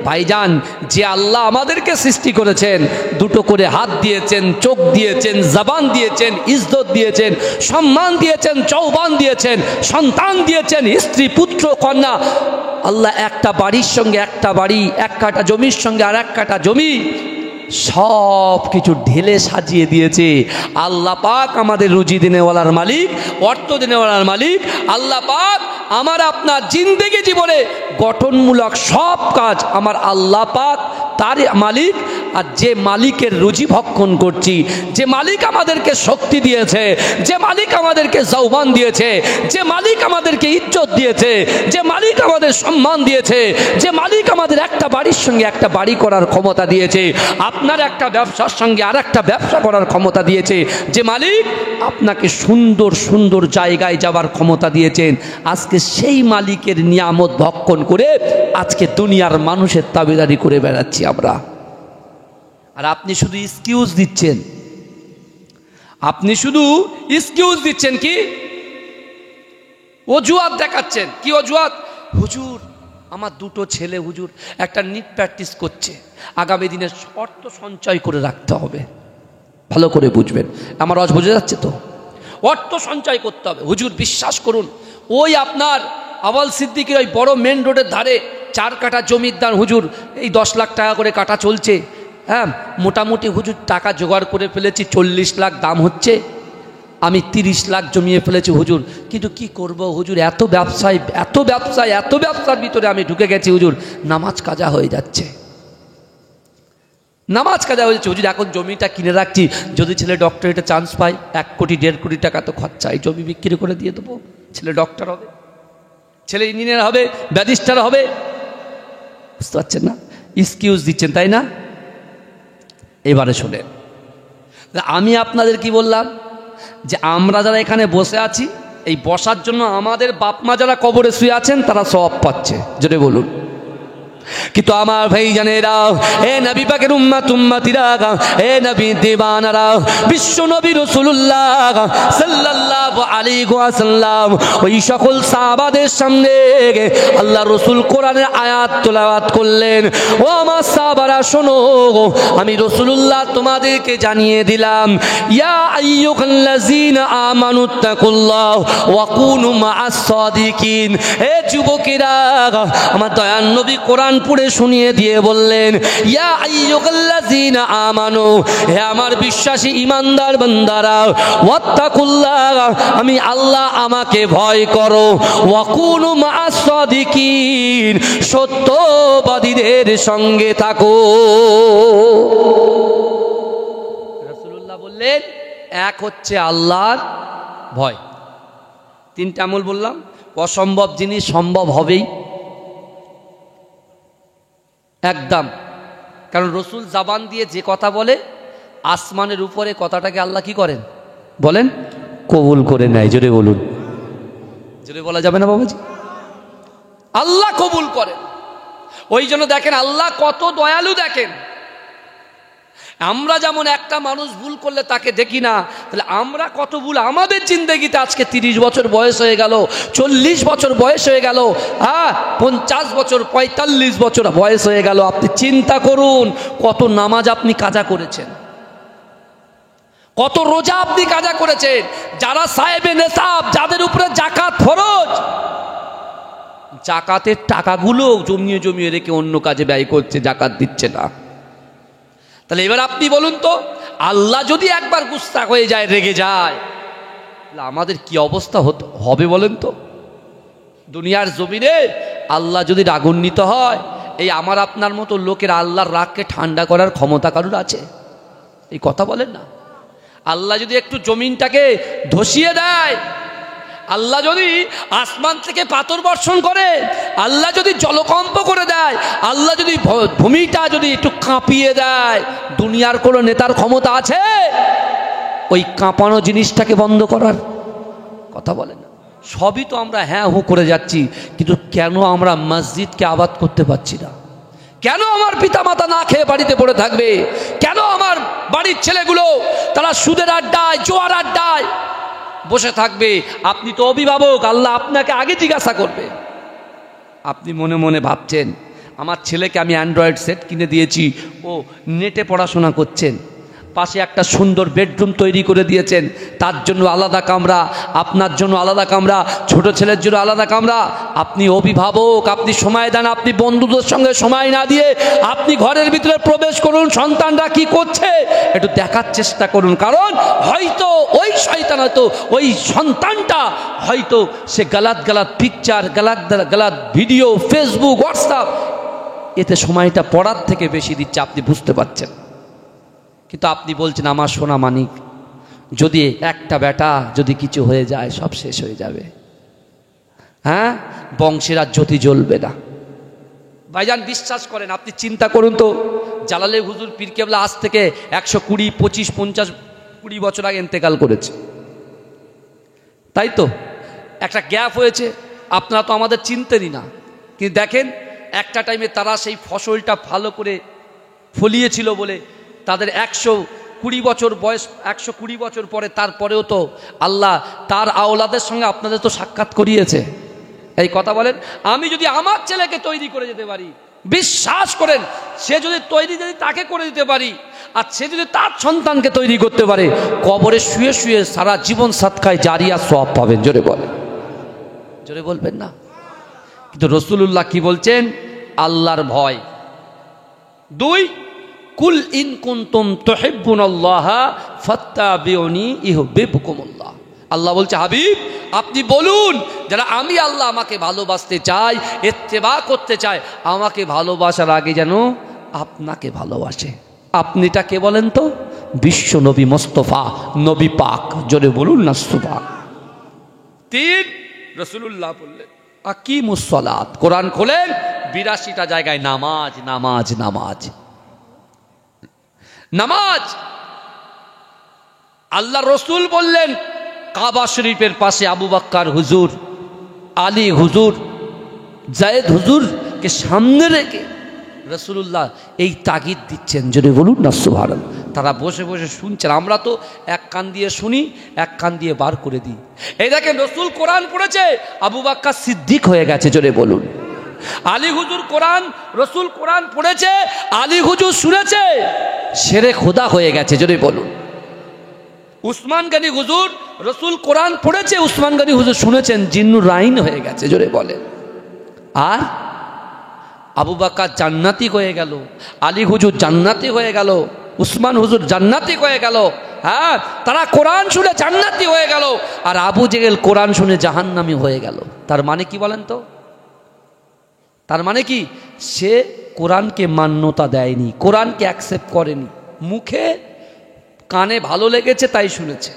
ভাইজান, যে আল্লাহ আমাদেরকে সৃষ্টি করেছেন, দুটো করে হাত দিয়েছেন, চোখ দিয়েছেন, জবান দিয়েছেন, ইজ্জত দিয়েছেন, সম্মান দিয়েছেন, যৌবন দিয়েছেন, সন্তান দিয়েছেন, স্ত্রী, পুত্র, কন্যা, আল্লাহ একটা বাড়ির সঙ্গে একটা বাড়ি, এক কাঠা জমির সঙ্গে আর এক কাঠা জমি, সব কিছু ঢেলে সাজিয়ে দিয়েছে। আল্লাহ পাক আমাদের রুজি দিনেওয়ালার মালিক, অর্থ দিনেওয়ালার মালিক। আল্লাহ পাক আমার আপনার জিন্দেগি জীবনে গঠনমূলক সব কাজ আমার আল্লাহ পাক তার মালিক। আর যে মালিকের রুজি ভক্ষণ করছি, যে মালিক আমাদেরকে শক্তি দিয়েছে, যে মালিক আমাদেরকে যৌবন দিয়েছে, যে মালিক আমাদেরকে ইজ্জত দিয়েছে, যে মালিক আমাদের সম্মান দিয়েছে, যে মালিক আমাদের একটা বাড়ির সঙ্গে একটা বাড়ি করার ক্ষমতা দিয়েছে, আপনার একটা ব্যবসার সঙ্গে আর একটা ব্যবসা করার ক্ষমতা দিয়েছে, যে মালিক আপনাকে সুন্দর সুন্দর জায়গায় যাবার ক্ষমতা দিয়েছেন, আজকে সেই মালিকের নিয়ামত ভক্ষণ করে আজকে দুনিয়ার মানুষের তাবেদারি করে বেড়াচ্ছি আমরা। আর আপনি শুধু এক্সকিউজ দিচ্ছেন, আপনি শুধু এক্সকিউজ দিচ্ছেন, কি অজুহাত দেখাচ্ছেন। কি অজুহাত? হুজুর আমার দুটো ছেলে হুজুর একটা নিট প্র্যাকটিস করছে, আগামী দিনে অর্থ সঞ্চয় করে রাখতে হবে। ভালো করে বুঝবেন, আমার আওয়াজ বোঝা যাচ্ছে তো? অর্থ সঞ্চয় করতে হবে হুজুর। বিশ্বাস করুন, ওই আপনার আওয়াল সিদ্দিকের ওই বড় মেন রোডের ধারে 4 কাঠা জমির দাম হুজুর এই 10 লাখ টাকা করে কাটা চলছে। হ্যাঁ, মোটামুটি হুজুর টাকা জোগাড় করে ফেলেছি, 40 লাখ দাম হচ্ছে, আমি 30 লাখ জমিয়ে ফেলেছি হুজুর। কিন্তু কি করব হুজুর, এত ব্যবসার ভিতরে আমি ঢুকে গেছি হুজুর, নামাজ কাজা হয়ে যাচ্ছে, নামাজ কাজা হয়ে যাচ্ছে হুজুর। এখন জমিটা কিনে রাখছি, যদি ছেলে ডক্টরেটে চান্স পায় 1 কোটি 1.5 কোটি টাকা তো খরচা, এই জমি বিক্রি করে দিয়ে দেবো, ছেলে ডক্টর হবে, ছেলে ইঞ্জিনিয়ার হবে, ব্যারিস্টার হবে। বুঝতে পারছেন না? এক্সকিউজ দিচ্ছেন, তাই না? এবারে শোনেন, আমি আপনাদের কি বললাম, যে আমরা যারা এখানে বসে আছি, এই বসার জন্য আমাদের বাপ মা যারা কবরে শুয়ে আছেন তারা সওয়াব পাচ্ছে, জোরে বলুন। কিন্তু আমার ভাই জানেরা, এ নবী পাকের উম্মতিরা, এ নবী দিবানারা, বিশ্ব নবী রাসূলুল্লাহ সাল্লাল্লাহু আলাইহি ওয়াসাল্লাম ওই সকল সাহাবাদের সামনে আল্লাহ রাসূল কোরআনের আয়াত তেলাওয়াত করলেন। ও আমার সাহাবারা শোনো, আমি রাসূলুল্লাহ তোমাদেরকে জানিয়ে দিলাম, ইয়া আইয়ুহাল্লাযীনা আমানুত্তাকুল্লাহ ওয়া কুনু মা'আস সাদিকিন। হে যুবকেরা, আমার দয়ার নবী কোরআন পড়ে শুনিয়ে দিয়ে বললেন, ইয়া আইয়ুহাল্লাযীনা আমানু, হে আমার বিশ্বাসী ইমানদার বান্দারা, ওয়াত্তাকুল্লাহ, আমি আল্লাহ আমাকে ভয় করো, ওয়া কুনু মা'আস সাদিকিন, সত্যবাদীদের সঙ্গে থাকো। রাসূলুল্লাহ বললেন, এক হচ্ছে আল্লাহর ভয়। 3টা আমল বললাম, অসম্ভব জিনিস সম্ভব হবেই একদম। কারণ রসুল জবান দিয়ে যে কথা বলে, আসমানের উপরে কথাটাকে আল্লাহ কি করেন বলেন? কবুল করে নেয়। জোরে বলুন, জোরে বলা যাবে না বাবাজি? আল্লাহ কবুল করেন। ওই জন্য দেখেন আল্লাহ কত দয়ালু। দেখেন আমরা যেমন একটা মানুষ ভুল করলে তাকে দেখি না, তাহলে আমরা কত ভুল আমাদের জিন্দেগিতে। আজকে 30 বছর বয়স হয়ে গেল, 40 বছর বয়স হয়ে গেল, 50 বছর 45 বছর বয়স হয়ে গেল। আপনি চিন্তা করুন কত নামাজ আপনি কাজা করেছেন, কত রোজা আপনি কাজা করেছেন। যারা সাহেবে নেশাব, যাদের উপরে জাকাত ফরজ, জাকাতের টাকাগুলো জমিয়ে জমিয়ে রেখে অন্য কাজে ব্যয় করছে, জাকাত দিচ্ছে না। তাহলে এবার আপনি বলুন তো, আল্লাহ যদি একবার গুস্তাখ হয়ে যায়, রেগে যায়, তাহলে আমাদের কি অবস্থা হবে বলেন তো? দুনিয়ার জমিনে আল্লাহ যদি রাগান্বিত হয়, এই আমার আপনার মতো লোকের আল্লাহর রাগকে ঠান্ডা করার ক্ষমতা কারুর আছে? এই কথা বলেন না। আল্লাহ যদি একটু জমিনটাকে ধসিয়ে দেয়, আল্লাহ যদি আসমান থেকে পাথর বর্ষণ করে, আল্লাহ যদি জলকম্প করে দেয়, আল্লাহ যদি ভূমিটা যদি একটু কাঁপিয়ে দেয়, দুনিয়ার কোনো নেতার ক্ষমতা আছে ওই কাঁপানো জিনিসটাকে বন্ধ করার? কথা বলেন না। সবই তো আমরা হ্যাঁ হু করে যাচ্ছি, কিন্তু কেন আমরা মসজিদকে আবাদ করতে পারছি না? কেন আমার পিতা মাতা না খেয়ে বাড়িতে পড়ে থাকবে? কেন আমার বাড়ির ছেলেগুলো তারা সুদের আড্ডায়, জোয়ার আড্ডায় বসে থাকবে? আপনি তো অভিভাবক, আল্লাহ আপনাকে আগে জিজ্ঞাসা করবে। আপনি মনে মনে ভাবছেন আমার ছেলেকে আমি অ্যান্ড্রয়েড সেট কিনে দিয়েছি, ও নেটে পড়াশোনা করছেন, পাশে একটা সুন্দর বেডরুম তৈরি করে দিয়েছেন, তার জন্য আলাদা কামরা, আপনার জন্য আলাদা কামরা, ছোট ছেলের জন্য আলাদা কামরা। আপনি অভিভাবক, আপনি সময় দেন, আপনি বন্ধুদের সঙ্গে সময় না দিয়ে আপনি ঘরের ভিতরে প্রবেশ করুন, সন্তানরা কি করছে একটু দেখার চেষ্টা করুন। কারণ হয়তো ওই শয়তান, হয়তো ওই সন্তানটা হয়তো সে গালাত পিকচার, গালাত ভিডিও, ফেসবুক, হোয়াটসঅ্যাপ, এতে সময়টা পড়ার থেকে বেশি দিচ্ছে, আপনি বুঝতে পারছেন। কিন্তু আপনি বলছেন আমার সোনা মানিক, যদি একটা বেটা যদি কিছু হয়ে যায় সব শেষ হয়ে যাবে, হ্যাঁ, বংশের আর জ্যোতি জ্বলবে না। ভাইজান বিশ্বাস করেন, আপনি চিন্তা করুন তো, জালালে হুজুর পীর কেবলা আজ থেকে 120, 25, 50, 20 বছর আগে ইন্তেকাল করেছে, তাই তো? একটা গ্যাপ হয়েছে, আপনারা তো আমাদের চিনতেনই না, কিন্তু দেখেন একটা টাইমে তারা সেই ফসলটা ভালো করে ফলিয়েছিল বলে তাদের 120 বছর বয়স, 120 বছর পরে, তারপরেও তো আল্লাহ তার আওলাদের সঙ্গে আপনাদের তো সাক্ষাৎ করিয়েছে। এই কথা বলেন, আমি যদি আমার ছেলেকে তৈরি করে যেতে পারি, বিশ্বাস করেন, সে যদি তৈরি যদি তাকে করে দিতে পারি, আর সে যদি তার সন্তানকে তৈরি করতে পারে, কবরে শুয়ে শুয়ে সারা জীবন সাদকায় জারিয়া সওয়াব পাবেন। জোরে বলেন, জোরে বলবেন না? কিন্তু রাসূলুল্লাহ কি বলছেন? আল্লাহর ভয়। 2, কুল ইন কুনতুম তুহিব্বুনাল্লাহ ফাত্তাবিউনি ইউহিব্বুকুমুল্লাহ। আল্লাহ বলছে, হাবিব আপনি বলুন, যারা আমি আল্লাহ আমাকে ভালোবাসতে চাই, ইত্তেবা করতে চায়, আমাকে ভালোবাসার আগে যেন আপনাকে ভালোবাসে। আপনিটা কে বলেন তো? বিশ্ব নবী মোস্তফা, নবী পাক। জোরে বলুন না সুবহান। 3, রাসূলুল্লাহ বললেন আকিমুস সালাত। কোরআন খোলেন, 82টা জায়গায় নামাজ, নামাজ, নামাজ, নামাজ। আল্লাহ রসুল বললেন, কাবা শরীফের পাশে আবু বকর হুজুর, আলী হুজুর, জায়েদ হুজুরকে সামনে রেখে রাসূলুল্লাহ এই তাগিদ দিচ্ছেন। যদি বলুন না সুবহানাল্লাহ। তারা বসে বসে শুনছেন, আমরা তো এক কান দিয়ে শুনি, এক কান দিয়ে বার করে দিই। এই দেখেন, রসুল কোরআন পড়েছে, আবু বকর সিদ্দিক হয়ে গেছে। জোরে বলুন। আলী হুজুর কোরআন, রসুল কোরআন পড়েছে, আলী হুজুর শুনেছে, শেরে খোদা হয়ে গেছে। জোরে বলুন। উসমান গনি হুজুর, রসুল কোরআন পড়েছে, উসমান গনি হুজুর শুনেছেন, জিন্নুর রাইন হয়ে গেছে। জোরে বলেন। আর আবু বকর জান্নাতি হয়ে গেল, আলী হুজুর জান্নাতি হয়ে গেল, উসমান হুজুর জান্নাতি হয়ে গেল। হ্যাঁ, তারা কোরআন শুনে জান্নাতি হয়ে গেল, আর আবু জেহেল কোরআন শুনে জাহান্নামী হয়ে গেল। তার মানে কি বলেন তো? তার মানে কি? সে কোরআনকে মান্যতা দেয়নি, কোরআনকে অ্যাকসেপ্ট করেনি। মুখে কানে ভালো লেগেছে তাই শুনেছে,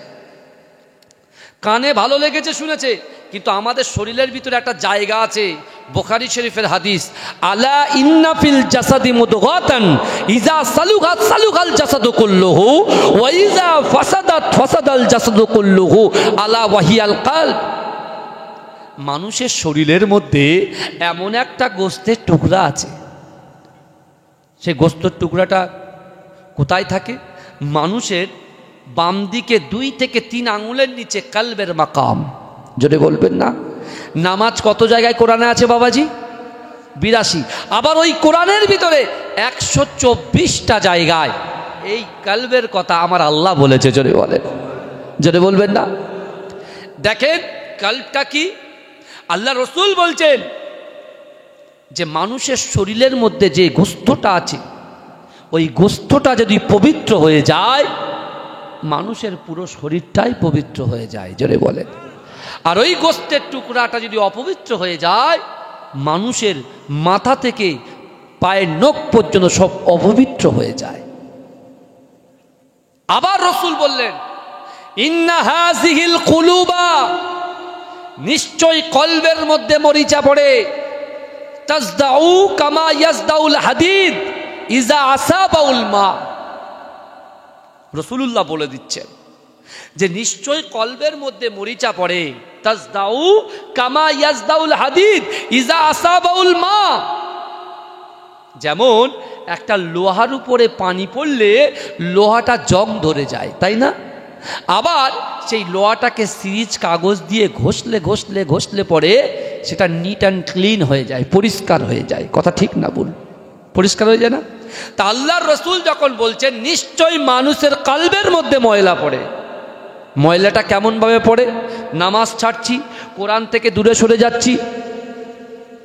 কানে ভালো লেগেছে শুনেছে, কিন্তু আমাদের শরীরের ভিতরে একটা জায়গা আছে, বুখারী শরীফের হাদিস, আলা ইন্না ফিল জাসাদি মুদগাতান ইজা সালুহাত সালুহাল জাসাদু কুল্লুহু ওয়া ইজা ফাসাদাত ফাসাদাল জাসাদু কুল্লুহু আলা ওয়াহিয়াল কলব। মানুষের শরীরের মধ্যে এমন একটা গোস্তের টুকরা আছে, সেই গোস্তের টুকরাটা কোথায় থাকে? মানুষের বাম দিকে 2 থেকে 3 আঙুলের নিচে কলবের মাকাম। জোরে বলবেন না? নামাজ কত জায়গায় কোরআনে আছে বাবাজি? 82। আবার ওই কোরআনের ভিতরে 124টা জায়গায় এই কলবের কথা আমার আল্লাহ বলেছে। জোরে বলেন, জোরে বলবেন না? দেখেন কলবটা কি, আল্লাহ রসুল বলছেন যে মানুষের শরীরের মধ্যে যে গোস্তটা আছে, ওই গোস্তটা যদি পবিত্র হয়ে যায়, মানুষের পুরো শরীরটাই পবিত্র হয়ে যায়। জোরে বলেন। আর ওই গোস্তের টুকরাটা যদি অপবিত্র হয়ে যায়, মানুষের মাথা থেকে পায়ের নখ পর্যন্ত সব অপবিত্র হয়ে যায়। আবার রসুল বললেন, ইন্না হাযিহিল কুলুবা, নিশ্চয় কলবের মধ্যে মরিচা পড়ে, তাজদাউ কামা ইয়াজদাউল হাদিদ ইজা আসাবাউল মা। রাসূলুল্লাহ বলে দিচ্ছেন যে নিশ্চয় কলবের মধ্যে মরিচা পড়ে, তাজদাউ কামা ইয়াজদাউল হাদিদ ইজা আসাবাউল মা। যেমন একটা লোহার উপরে পানি পড়লে লোহাটা জং ধরে যায়, তাই না? আবার সেই লোহাটাকে সিরিজ কাগজ দিয়ে ঘষলে ঘষলে ঘষলে পরে সেটা নিট অ্যান্ড ক্লিন হয়ে যায়, পরিষ্কার হয়ে যায়। কথা ঠিক না ভুল? পরিষ্কার হয়ে যায় না? তা আল্লাহর রসুল যখন বলছেন নিশ্চয়ই মানুষের কলবের মধ্যে ময়লা পড়ে। ময়লাটা কেমনভাবে পড়ে? নামাজ ছাড়ছি, কোরআন থেকে দূরে সরে যাচ্ছি,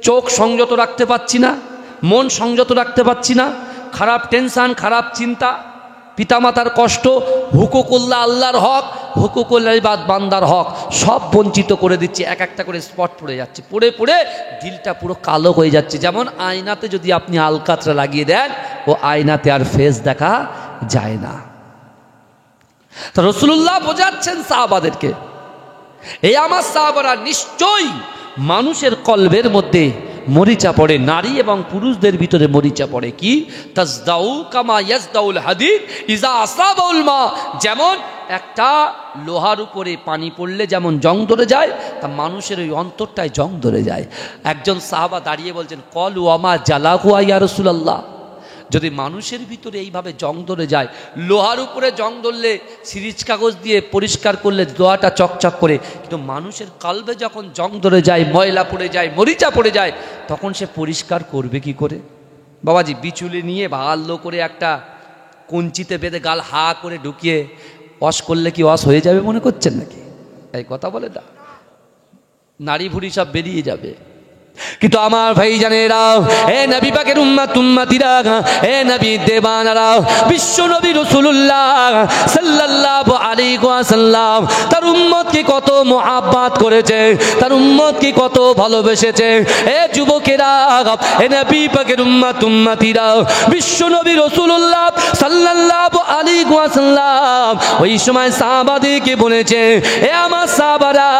চোখ সংযত রাখতে পারছি না, মন সংযত রাখতে পারছি না, খারাপ টেনশান, খারাপ চিন্তা, পিতামাতার কষ্ট, হুকুকুল্লাহ আল্লাহর হক, হুকুকুল্লাহ বান্দার হক সব বঞ্চিত করে দিচ্ছে। এক একটা করে স্পট পড়ে যাচ্ছে, পড়ে পড়ে দিলটা পুরো কালো হয়ে যাচ্ছে। যেমন আয়নাতে যদি আপনি আলকাতরা লাগিয়ে দেন, ও আয়নাতে আর ফেস দেখা যায় না। তো রাসূলুল্লাহ বোঝাচ্ছেন সাহাবাদেরকে, এই আমার সাহাবারা নিশ্চয়ই মানুষের কলবের মধ্যে মরিচা পড়ে, নারী এবং পুরুষদের ভিতরে মরিচা পড়ে। কি? তাজদাউ কামা ইয়াজদাউল হাদিদ ইজা আসাবাউল মা। যেমন একটা লোহার উপরে পানি পড়লে যেমন জং ধরে যায়, তা মানুষের ওই অন্তরটায় জং ধরে যায়। একজন সাহাবা দাঁড়িয়ে বলছেন, কলু আমা জালাহু ইয়া রাসূলুল্লাহ, যদি মানুষের ভিতরে এইভাবে জং ধরে যায়, লোহার উপরে জং ধরলে সিরিজ কাগজ দিয়ে পরিষ্কার করলে লোহাটা চকচক করে, কিন্তু মানুষের কলবে যখন জং ধরে যায়, ময়লা পড়ে যায়, মরিচা পড়ে যায়, তখন সে পরিষ্কার করবে কি করে? বাবাজি, বিচুলি নিয়ে ভালো করে একটা কঞ্চিতে বেঁধে গাল হা করে ঢুকিয়ে ওয়াশ করলে কি ওয়াশ হয়ে যাবে মনে করছেন নাকি? এই কথা বলে না, নারী ভুড়ি সব বেরিয়ে যাবে। কিন্তু আমার ভাই জানেরা, হে নবী পাকের উম্মত উম্মতিরা, হে নবী দেবানারা, বিশ্ব নবী রাসূলুল্লাহ সাল্লাল্লাহু আলাইহি ওয়াসাল্লাম তার উম্মতকে কত মুহাব্বত করেছে, তার উম্মতকে কত ভালোবেসেছে। হে যুবকেরা, হে নবী পাকের উম্মত উম্মতিরা, বিশ্ব নবী রাসূলুল্লাহ সাল্লাল্লাহু আলাইহি ওয়াসাল্লাম ওই সময় সাহাবাদেরকে বলেছে, হে আমার সাহাবারা,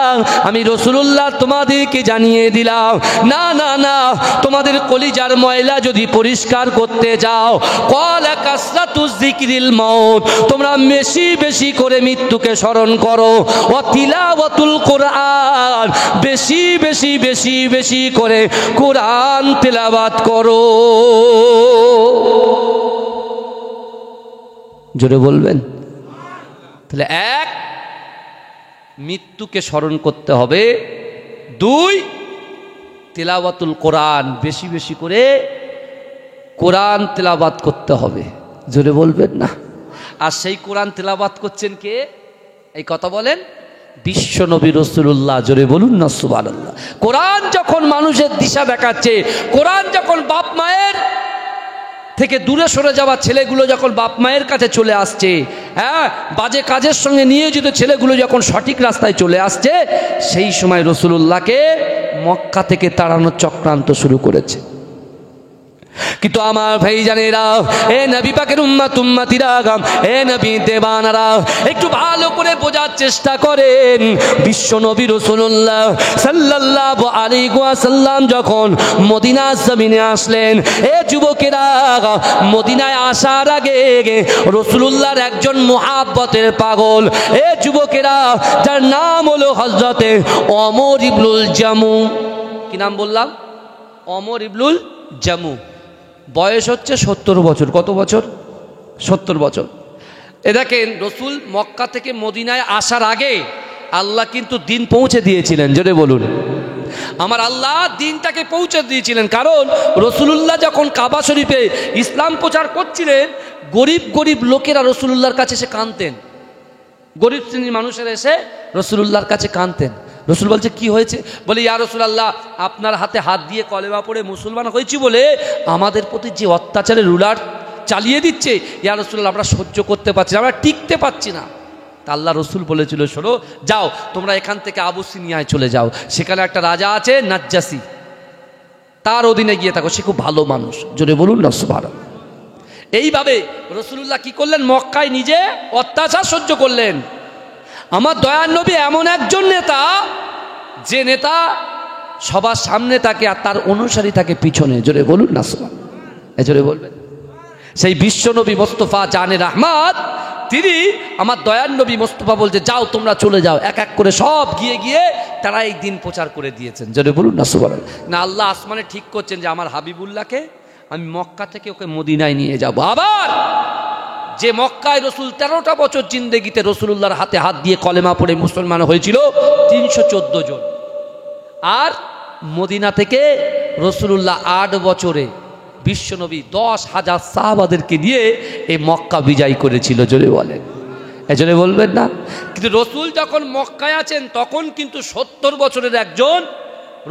আমি রাসূলুল্লাহ তোমাদেরকে জানিয়ে দিলাম, না না না, তোমাদের কলিজার ময়লা যদি পরিষ্কার করতে যাও, ক্বালা কাসরাতু যিকরিল মাউত, তোমরা বেশি বেশি করে মৃত্যুকে স্মরণ করো, ওয়া তিলাওয়াতুল কোরআন, বেশি বেশি বেশি বেশি করে কোরআন তেলাওয়াত করো। জোরে বলবেন। তাহলে এক, মৃত্যুকে স্মরণ করতে হবে। দুই, তেলাওয়াতুল কোরআন, বেশি বেশি করে কোরআন তেলাওয়াত করতে হবে। জোরে বলবেন না। আর সেই কোরআন তেলাওয়াত করছেন কে? এই কথা বলেন, বিশ্ব নবী রাসূলুল্লাহ। জোরে বলুন না সুবহানাল্লাহ। কোরআন যখন মানুষের দিশা দেখাচ্ছে, কোরআন যখন বাপ মায়ের থেকে দূরে সরে যাওয়া ছেলেগুলো যখন বাপ মায়ের কাছে চলে আসছে, হ্যাঁ, বাজে কাজের সঙ্গে নিয়োজিত ছেলেগুলো যখন সঠিক রাস্তায় চলে আসছে, সেই সময় রাসূলুল্লাহকে মক্কা থেকে তাড়ানোর চক্রান্ত শুরু করেছে। কিন্তু আমার ভাইজানেরা, এ নবী পাকের উম্মত উম্মতিরা, এ নবী দেবানারা, একটু ভালো করে বোঝার চেষ্টা করেন। বিশ্ব নবী রাসূলুল্লাহ সাল্লাল্লাহু আলাইহি ওয়াসাল্লাম যখন মদিনার জমিনে আসলেন, এ যুবকেরা, মদিনায় আসার আগে রাসূলুল্লাহর একজন মুহাব্বতের পাগল, এ যুবকেরা, যার নাম হলো হযরতে ওমর ইবনুল জামু। কি নাম বললাম? ওমর ইবনুল জামু। বয়স হচ্ছে 70 বছর। কত বছর? 70 বছর। এ দেখেন, রসুল মক্কা থেকে মদিনায় আসার আগে আল্লাহ কিন্তু দিন পৌঁছে দিয়েছিলেন। জোরে বলুন, আমার আল্লাহ দিনটাকে পৌঁছে দিয়েছিলেন। কারণ রসুলুল্লাহ যখন কাবা শরীফে ইসলাম প্রচার করছিলেন, গরিব গরিব লোকেরা রসুলুল্লাহর কাছে এসে কাঁদতেন। গরিব শ্রেণীর মানুষেরা এসে রসুলুল্লাহর কাছে কাঁদতেন। রসুল বলছে, কি হয়েছে? বলে, ইয়া রাসূলুল্লাহ, আপনার হাতে হাত দিয়ে কলেমা পড়ে মুসলমান হয়েছি বলে আমাদের প্রতি যে অত্যাচারের রুলার চালিয়ে দিচ্ছে, ইয়া রাসূলুল্লাহ, আমরা সহ্য করতে পারছি না, আমরা টিকতে পারছি না। তা আল্লাহ রসুল বলেছিল, শোনো, যাও তোমরা এখান থেকে আবুসিনিয়ায় চলে যাও, সেখানে একটা রাজা আছে নাজ্জাসী, তার অধীনে গিয়ে থাকো, সে খুব ভালো মানুষ। জোরে বলুন না সুবহানাল্লাহ। এইভাবে রাসূলুল্লাহ কি করলেন? মক্কায় নিজে অত্যাচার সহ্য করলেন। আমার দয়ার নবী এমন একজন নেতা, যে নেতা সবার সামনে থাকে আর তার অনুসারী থাকে পিছনে। জোরে বলুন না সুবহানাল্লাহ। জোরে বলবেন। সেই বিশ্ব নবী মোস্তফা জানে রহমত, তিনি আমার দয়ার নবী মোস্তফা বলছে, যাও তোমরা চলে যাও। এক এক করে সব গিয়ে গিয়ে তারা এই দিন প্রচার করে দিয়েছেন। জোরে বলুন না সুবহানাল্লাহ। না, আল্লাহ আসমানে ঠিক করছেন যে আমার হাবিবুল্লাহকে আমি মক্কা থেকে ওকে মদিনায় নিয়ে যাব। আবার যে মক্কায় রসুল 13টা বছর জিন্দেগিতে রসুলুল্লাহর হাতে হাত দিয়ে কলেমা পড়ে মুসলমান হয়েছিল 314 জন, আর মদিনা থেকে রসুলুল্লাহ 8 বছরে বিশ্বনবী 10,000 সাহাবাদেরকে নিয়ে এই মক্কা বিজয় করেছিল। জোরে বলেন, এজন্য বলবেন না? কিন্তু রসুল যখন মক্কায় আছেন তখন কিন্তু 70 বছরের একজন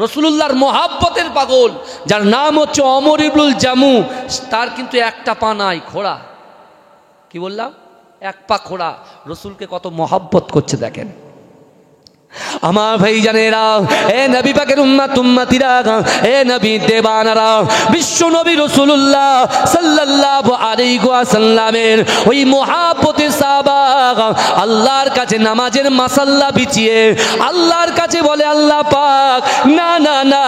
রসুলুল্লাহর মোহাব্বতের পাগল, যার নাম হচ্ছে ওমর ইবনুল জামু, তার কিন্তু একটা পা নাই, খোড়া। কি বললাম? এক পা খোড়া। রসুলকে কত মোহাব্বত করছে দেখেন। আমার ভাই জানেরা, এ নবী পাকের উম্মত উম্মতিরা, এ নবী দেবানারা, বিশ্ব নবী রাসূলুল্লাহ সাল্লাল্লাহু আলাইহি ওয়াসাল্লামের ওই মুহাব্বতের সাহাবা আল্লাহর কাছে নামাজের মাসাল্লা বিছিয়ে আল্লাহর কাছে বলে, আল্লাহ পাক, না না না,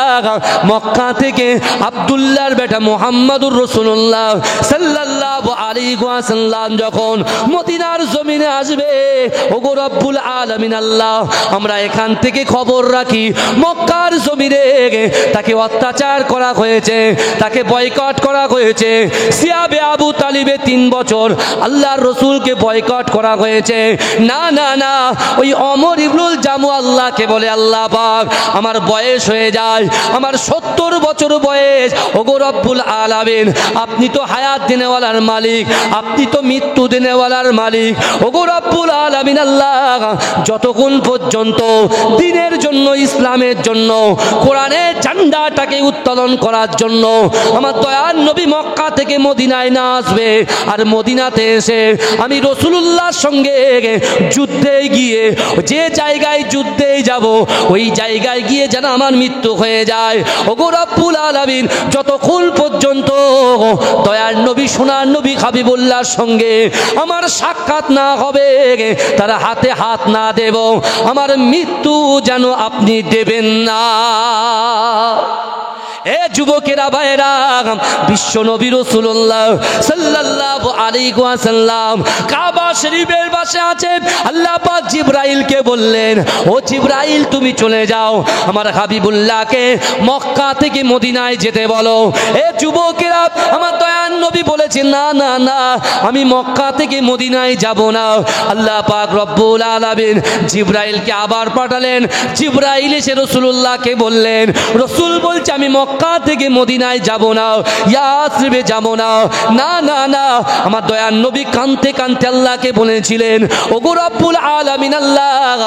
মক্কা থেকে আব্দুল্লাহর বেটা মুহাম্মদুর রাসূলুল্লাহ সাল্লাল্লাহু আলাইহি ওয়াসাল্লাম যখন মদিনার জমিনে আসবে, ওগো রব্বুল আলামিন আল্লাহ, আমরা এখান থেকে খবর রাখি মক্কার জমিনে তাকে অত্যাচার করা হয়েছে, তাকে বয়কট করা হয়েছে। সিয়াবে আবু তালিবে 3 বছর আল্লাহর রসুলকে বয়কট করা হয়েছে। না না না, ওই ওমর ইবনুল জামু আল্লাহকে বলে, আল্লাহ পাক, আমার বয়স হয়ে যায়, আমার 70 বছর বয়স, ওগো রব্বুল আলামিন, আপনি তো হায়াত দেনেওয়ালার মালিক, আপনি তো মৃত্যু দেনেওয়ালার মালিক, ওগো রব্বুল আলামিন আল্লাহ, যতক্ষণ পর্যন্ত দ্বীনের জন্য, ইসলামের জন্য, কোরআনের ঝান্ডাটাকে উত্তোলন করার জন্য আমার দয়ার নবী মক্কা থেকে মদিনায় না আসবে, আর মদিনাতে এসে আমি রাসূলুল্লাহর সঙ্গে যুদ্ধে গিয়ে যে জায়গায় যুদ্ধে যাব ওই জায়গায় গিয়ে যেন আমার মৃত্যু হয়ে যায়, ওগো রব্বুল আলামিন, যতক্ষণ পর্যন্ত দয়ার নবী সোনার নবী হাবিবুল্লাহর সঙ্গে আমার সাক্ষাৎ না হবে, তারা হাতে হাত না দেব, আমার মৃত্যু যেন আপনি দেবেন না। এ যুবকেরা, ভাইরা, বিশ্ব নবী রাসূলুল্লাহ সাল্লাল্লাহু আলাইহি ওয়াসাল্লাম কাবা শরীফের পাশে আছেন। আল্লাহ পাক জিবরাইলকে বললেন, ও জিবরাইল, তুমি চলে যাও, আমার হাবিবুল্লাহকে মক্কা থেকে মদিনায় যেতে বলো। এ যুবকেরা, আমার দয়ার নবী বলেছেন, না না না, আমি মক্কা থেকে মদিনায় যাব না। আল্লাহ পাক রব্বুল আলামিন জিবরাইলকে আবার পাঠালেন। জিবরাইল এসে রাসূলুল্লাহকে বললেন, রাসূল বলছে, আমি মক্কা থেকে মদিনায় যাব না, ইয়াসরিবে যাব না। না না না, আমার দয়ার নবী কাঁদতে কাঁদতে আল্লাহকে বলেছিলেন, ওগো রব্বুল আলামিন আল্লাহ,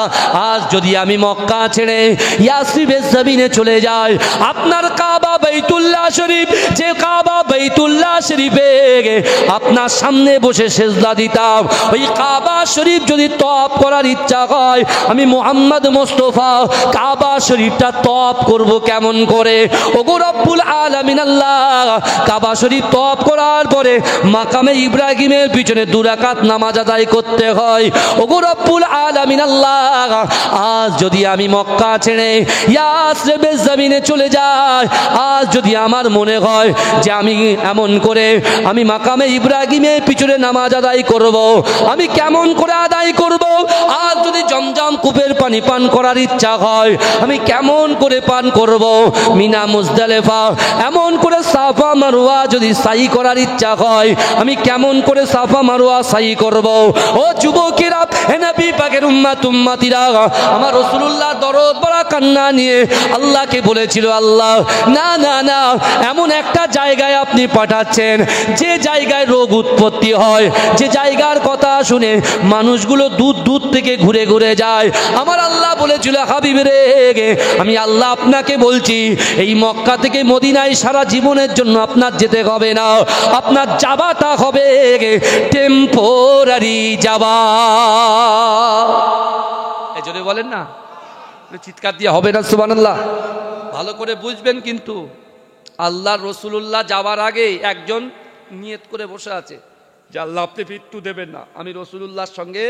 আজ যদি আমি মক্কা ছেড়ে ইয়াসরিবের জমিনে চলে যাই, আপনার কাবা বাইতুল্লাহ শরীফ, যে কাবা বাইতুল্লাহ শরীফে আপনার সামনে বসে সেজদা দিতাম, ওই কাবা শরীফ যদি তওয়াফ করার ইচ্ছা হয়, আমি মুহাম্মদ মুস্তাফা কাবা শরীফটা তওয়াফ করব কেমন করে? ওগো রব্বুল আলামিন আল্লাহ, কাবা শরীফ তওয়াফ করার পরে মাকামে ইব্রাহিমের পিছনে 2 রাকাত নামাজ আদায় করতে হয়। ওগো রব্বুল আলামিন আল্লাহ, আজ যদি আমি মক্কা ছেড়ে ইয়াসরিবের জমিনে চলে যাই, আজ যদি আমার মনে হয় যে আমি এমন করে আমি মাকামে ইব্রাহিমের পিছনে নামাজ আদায় করব, আমি কেমন করে আদায় করব? আজ যদি জমজম কূপের পানি পান করার ইচ্ছা হয়, আমি কেমন করে পান করব? মিনা মুজদালিফা এমন করে সাফা মারওয়া যদি সাই করার ইচ্ছা হয়, আমি কেমন করে সাফা মারওয়া সাই করব? ও যুবকেরা, হে নবী পাকের উম্মত উম্মতিরা, আমার রাসূলুল্লাহ দরদ ভরা কান্না নিয়ে আল্লাহকে বলেছিল, আল্লাহ, না না না, এমন একটা জায়গায় আপনি পাঠাচ্ছেন যে জায়গায় রোগ উৎপত্তি হয়, যে জায়গার কথা শুনে মানুষগুলো দূর দূর থেকে ঘুরে ঘুরে যায়। আমার আল্লাহ বলেছিল, হাবিব রে, আমি আল্লাহ আপনাকে বলছি, এই মক্কা থেকে মদিনায় সারা জীবনের জন্য আপনার যেতে হবে না, আপনার যাওয়াটা হবে টেম্পোরারি যাওয়া। এই জন্য বলেন না, চিৎকার দিয়ে হবে না সুবহানাল্লাহ। ভালো করে বুঝবেন, কিন্তু আল্লাহ রাসূলুল্লাহ যাওয়ার আগে একজন নিয়ত করে বসে আছে যে আল্লাহ আপনি মৃত্যু দেবেন না, আমি রাসূলুল্লাহর সঙ্গে,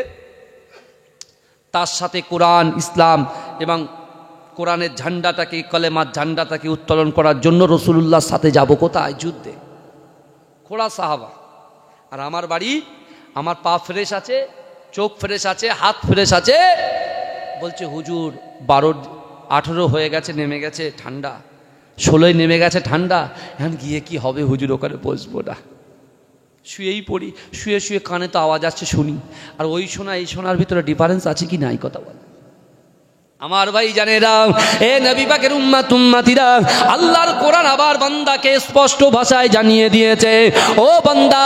তার সাথে কোরআন, ইসলাম এবং কোরআনের ঝান্ডাটাকে, কলেমার ঝান্ডাটাকে উত্তোলন করার জন্য রাসূলুল্লাহর সাথে যাব কোথায়? যুদ্ধে। খোড়া সাহাবা। আর আমার বাড়ি, আমার পা ফ্রেশ আছে, চোখ ফ্রেশ আছে, হাত ফ্রেশ আছে। বলছে, হুজুর 12-18 হয়ে গেছে, নেমে গেছে ঠান্ডা, 16ই নেমে গেছে ঠান্ডা, এখন গিয়ে কি হবে হুজুর, ওখানে বসবো না, শুয়েই পড়ি। শুয়ে শুয়ে কানে তো আওয়াজ আসছে শুনি, আর ওই শোনা এই শোনার ভিতরে ডিফারেন্স আছে কি নাই কথা বল। আমার ভাই জানেরা, এ নবী পাকের উম্মত উম্মতিরা, আল্লাহর কোরআন আবার বান্দাকে স্পষ্ট ভাষায় জানিয়ে দিয়েছে, ও বান্দা,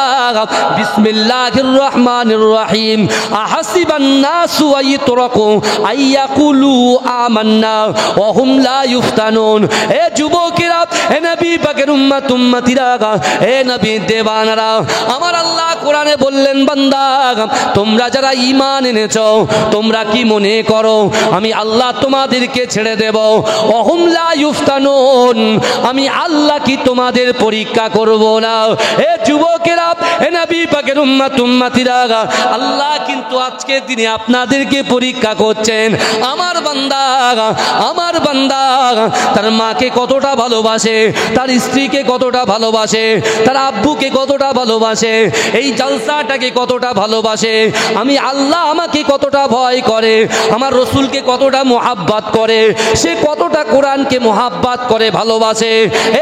বিসমিল্লাহির রহমানির রহিম, আহাসিবান নাসু আইয়ুতরাকু আইয়াকুলু আমান্না ওয়া হুম লা ইফতানুন। এ যুবকেরা, এ নবী পাকের উম্মত উম্মতিরা, এ নবী দেওয়ানারা, আমার আল্লাহ কোরআনে বললেন, বান্দা তোমরা যারা ঈমান এনেছো, তোমরা কি মনে করো আমি আল্লাহ তোমাদেরকে ছেড়ে দেব? ওহুম লা ইফতানুন, আমি আল্লাহ কি তোমাদের পরীক্ষা করব না? এ যুবকেরা, এ নবী পাকের উম্মত উম্মতিরা, আল্লাহ কিন্তু আজকের দিনে আপনাদেরকে পরীক্ষা করছেন। আমার বান্দা তার মাকে কতটা ভালোবাসে, তার স্ত্রীকে কতটা ভালোবাসে, তার আব্বুকে কতটা ভালোবাসে, এই জলসাটাকে কতটা ভালোবাসে, আমি আল্লাহ আমাকে কতটা ভয় করে, আমার রসুলকে কতটা মোহাব্বত করে, সে কতটা কোরআনকে মোহাব্বত করে ভালোবাসে।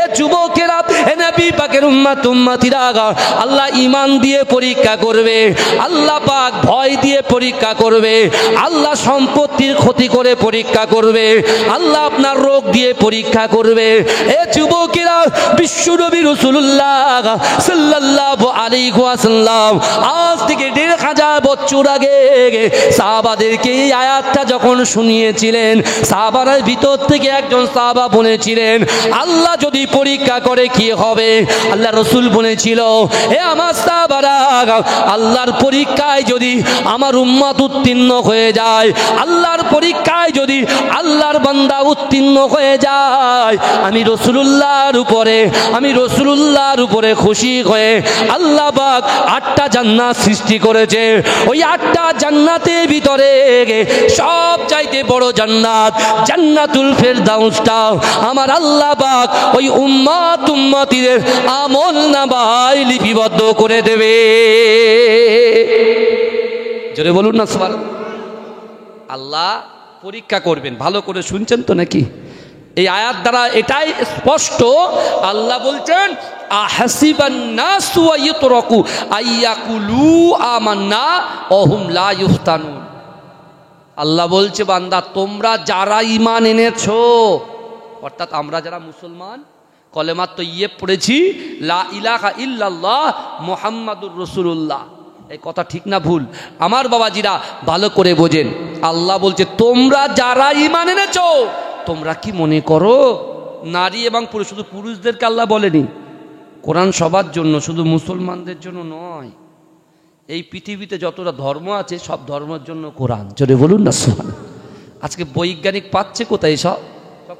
এ যুবকেরা, এ নবী পাকের উম্মত উম্মতিরা, আল্লাহ ঈমান দিয়ে পরীক্ষা করবে, আল্লাহ পাক ভয় দিয়ে পরীক্ষা করবে, আল্লাহ সম্পত্তির ক্ষতি করে পরীক্ষা করবে, আল্লাহ আপনার রোগ দিয়ে পরীক্ষা করবে। এ যুবকেরা, বিশ্বনবী রাসূলুল্লাহ সাল্লাল্লাহু আলাইহি ওয়াসাল্লাম আজ থেকে ১৫০০ বছর আগে সাহাবাদেরকে এই আয়াতটা যখন শুনিয়েছিলেন, সাহাবাদের ভিতর থেকে একজন সাহাবা বলেছিলেন, আল্লাহ যদি পরীক্ষা করে কি হবে? আল্লাহ রসুল বলেছিল, এ আমার সাহাবারা, আল্লাহর পরীক্ষায় যদি আমার উম্মত উত্তীর্ণ হয়ে যায়, আল্লাহর পরীক্ষায় যদি আল্লাহর বান্দা উত্তীর্ণ হয়ে যায়, আমি রসুলুল্লাহর উপরে খুশি হয়ে আল্লাহ পাক ৮টা জান্নাত সৃষ্টি করেছে। ওই ৮টা জান্নাতের ভিতরে সব চাইতে বড় জান্নাত জান্নাতুল ফেরদাউসটা আমার আল্লাহ পাক ওই উম্মতিদের আমল নামায় লিপিবদ্ধ করে দেবে। জোরে বলুন না সুবহানাল্লাহ। আল্লাহ পরীক্ষা করবেন, ভালো করে শুনছেন তো নাকি? এই আয়াত দ্বারা এটাই স্পষ্ট, আল্লাহ বলছেন, আহাসিবান নাসু আইয়ুতরাকু আইয়াকুলু আমান্না ওয়া হুম লা ইফতানুন। আল্লাহ বলছে, বান্দা তোমরা যারা ঈমান এনেছো, অর্থাৎ আমরা যারা মুসলমান, কলেমা তৈয়ব পড়েছি, লা ইলাহা ইল্লাল্লাহ মুহাম্মাদুর রাসূলুল্লাহ, এই কথা ঠিক না ভুল? আমার বাবাজিরা ভালো করে বোঝেন, আল্লাহ বলছে তোমরা যারা ঈমান এনেছো, তোমরা কি মনে করো নারী এবং পুরুষ, শুধু পুরুষদেরকে আল্লাহ বলেনি, কোরআন সবার জন্য, শুধু মুসলমানদের জন্য নয়। এই পৃথিবীতে যতটা ধর্ম আছে সব ধর্মের জন্য কোরআন। জোরে বলুন না সুবহানাল্লাহ। আজকে বৈজ্ঞানিক পাচ্ছে কোথায়? সব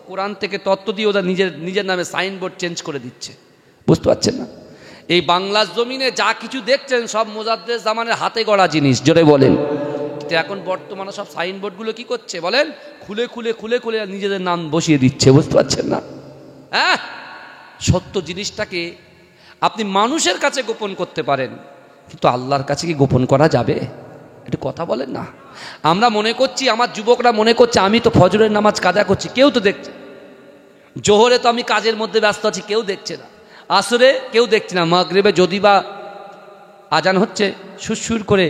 কোরআন থেকে তত্ত্ব দিয়ে ওরা নিজের নামে সাইনবোর্ড চেঞ্জ করে দিচ্ছে, বুঝতে পারছেন না? এই বাংলার জমিনে যা কিছু দেখছেন সব মুজাদ্দেদ জামানের হাতে গড়া জিনিস। জোরে বলেন। এখন বর্তমানে সব সাইনবোর্ডগুলো কি করছে বলেন? খুলে নিজেদের নাম বসিয়ে দিচ্ছে, বুঝতে পারছেন না? হ্যাঁ, সত্য জিনিসটাকে আপনি মানুষের কাছে গোপন করতে পারেন, কিন্তু আল্লাহর কাছে কি গোপন করা যাবে? একটু কথা বলেন না। আমরা মনে করছি, আমার যুবকরা মনে করছে, আমি তো ফজরের নামাজ কাজা করছি, কেউ তো দেখছে। জোহরে তো আমি কাজের মধ্যে ব্যস্ত আছি, কেউ দেখছে না। আসরে কেউ দেখছে না। মাগরিবে যদি বা আজান হচ্ছে, সুরসুর করে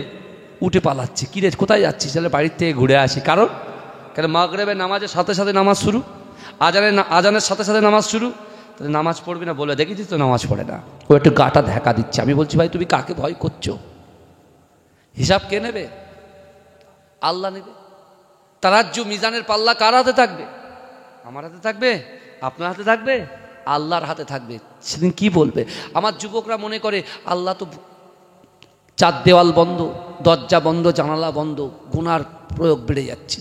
উঠে পালাচ্ছে, কিরে কোথায় যাচ্ছিস? তাহলে বাড়ির থেকে ঘুরে আসি। কারণ মাগরিবের নামাজের সাথে সাথে নামাজ শুরু, আজানের সাথে সাথে নামাজ শুরু, তাহলে নামাজ পড়বি না বলে দেখেছিস তো নামাজ পড়ে না, ও একটু গাটা ঢাকা দিচ্ছে। আমি বলছি, ভাই তুমি কাকে ভয় করছো? হিসাব কে নেবে? আল্লাহ নেবে। তারাজ্জু মিজানের পাল্লা কার হাতে থাকবে? আমার হাতে থাকবে? আপনার হাতে থাকবে? আল্লাহর হাতে থাকবে। সেদিন কি বলবে? আমার যুবকরা মনে করে আল্লাহ তো চার দেওয়াল বন্ধ, দরজা বন্ধ, জানালা বন্ধ, গুনার প্রয়োগ বেড়ে যাচ্ছে।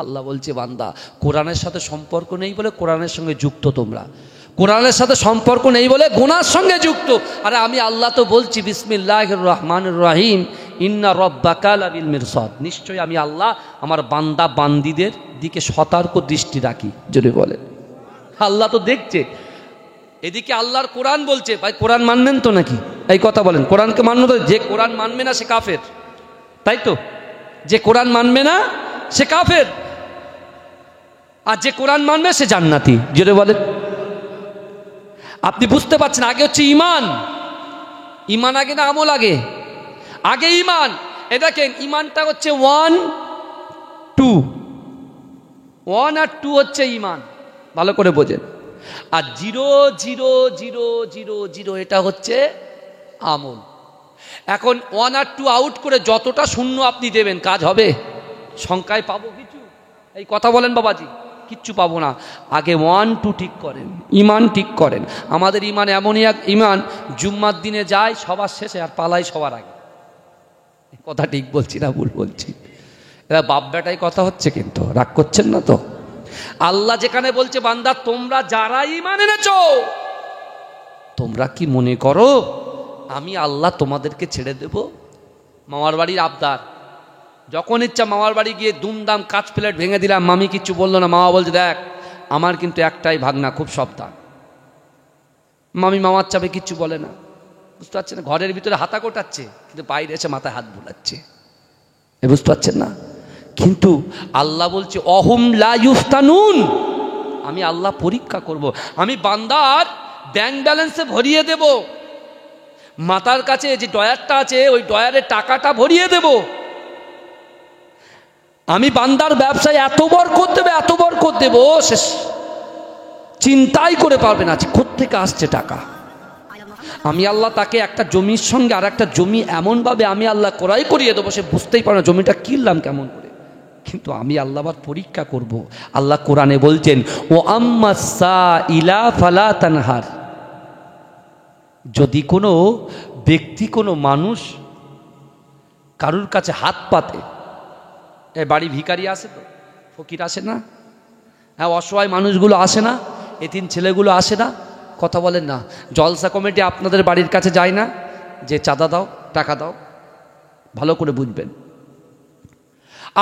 আল্লাহ বলছে, বান্দা কোরআনের সাথে সম্পর্ক নেই বলে কোরআনের সঙ্গে যুক্ত, তোমরা কোরআনের সাথে সম্পর্ক নেই বলে গুনার সঙ্গে যুক্ত। আরে আমি আল্লাহ তো বলছি বিসমিল্লাহির রহমানির রহিম, ইন্না রাব্বাকা লাবিল মিরসাদ, নিশ্চয়ই আমি আল্লাহ আমার বান্দা বান্দিদের দিকে সতর্ক দৃষ্টি রাখি। যদি বলে আল্লাহ তো দেখছে। এদিকে আল্লাহর কোরআন বলছে, ভাই কোরআন মানবেন তো নাকি? এই কথা বলেন, কোরআনকে মানবে তো? যে কোরআন মানবে না সে কাফের, তাই তো? যে কোরআন মানবে না সে কাফের। আর যে কোরআন মানবে সে জান্নাতি। জোরে বলেন। আপনি বুঝতে পারছেন, আগে হচ্ছে ইমান। ইমান আগে না আমল আগে? আগে ইমান। এ দেখেন, ইমানটা হচ্ছে 1 2, 1 আর 2 হচ্ছে ইমান, ভালো করে বোঝেন। আর 0 0 0 0 0 এটা হচ্ছে আমল। এখন 1 আর 2 আউট করে যতটা শূন্য আপনি দেবেন কাজ হবে? সংখ্যায় পাবো কিছু? এই কথা বলেন বাবাজি, কিচ্ছু পাবো না। আগে 1 2 ঠিক করেন, ইমান ঠিক করেন। আমাদের ইমান এমনই এক ইমান, জুম্মার দিনে যায় সবার শেষে আর পালাই সবার আগে। কথা ঠিক বলছি না ভুল বলছি? এরা বাপ বেটাই কথা হচ্ছে, কিন্তু রাগ করছেন না তো? আল্লাহ যেখানে বলছে বান্দা তোমরা যারা ঈমান এনেছো, তোমরা কি মনে করো আমি আল্লাহ তোমাদেরকে ছেড়ে দেব? মামার বাড়ির আবদার, যখন ইচ্ছা মামার বাড়ি গিয়ে দুমদাম কাঁচ প্লেট ভেঙে দিলাম, মামি কিচ্ছু বললো না। মামা বলছে দেখ আমার কিন্তু একটাই ভাগনা, খুব সাবধান। মামি মামার চাপে কিচ্ছু বলে না, বুঝতে পারছেন? ঘরের ভিতরে হাতা কোটাচ্ছে, কিন্তু বাইরে এসে মাথায় হাত বুলাচ্ছে, বুঝতে পারছেন না? কিন্তু আল্লাহ বলছে অহুম লা ইফতানুন, আমি আল্লাহ পরীক্ষা করব, আমি বান্দার ব্যাংক ব্যালেন্সে ভরিয়ে দেব, মাতার কাছে যে ডয়ারটা আছে ওই ডয়ারের টাকাটা ভরিয়ে দেব, আমি বান্দার ব্যবসায় এত বরকত দেব, এত বরকত দেব, সে চিন্তাই করে পারবে না কোত্থেকে আসছে টাকা। আমি আল্লাহ তাকে একটা জমির সঙ্গে আর একটা জমি এমনভাবে আমি আল্লাহ ক্রয় করিয়ে দেবো, সে বুঝতেই পারে না জমিটা কিনলাম কেমন করে। কিন্তু আমি আল্লাহ আবার পরীক্ষা করব। আল্লাহ কোরআনে বলছেন ও আম্মা সাইলা ফালা তানহার, যদি কোনো ব্যক্তি কোনো মানুষ কারুর কাছে হাত পাতে, এ বাড়ি ভিখারি আসে তো, ফকির আসে না? হ্যাঁ, অসহায় মানুষগুলো আসে না? এতিম ছেলেগুলো আসে না? কথা বলেন না? জলসা কমিটি আপনাদের বাড়ির কাছে যায় না যে চাঁদা দাও, টাকা দাও? ভালো করে বুঝবেন,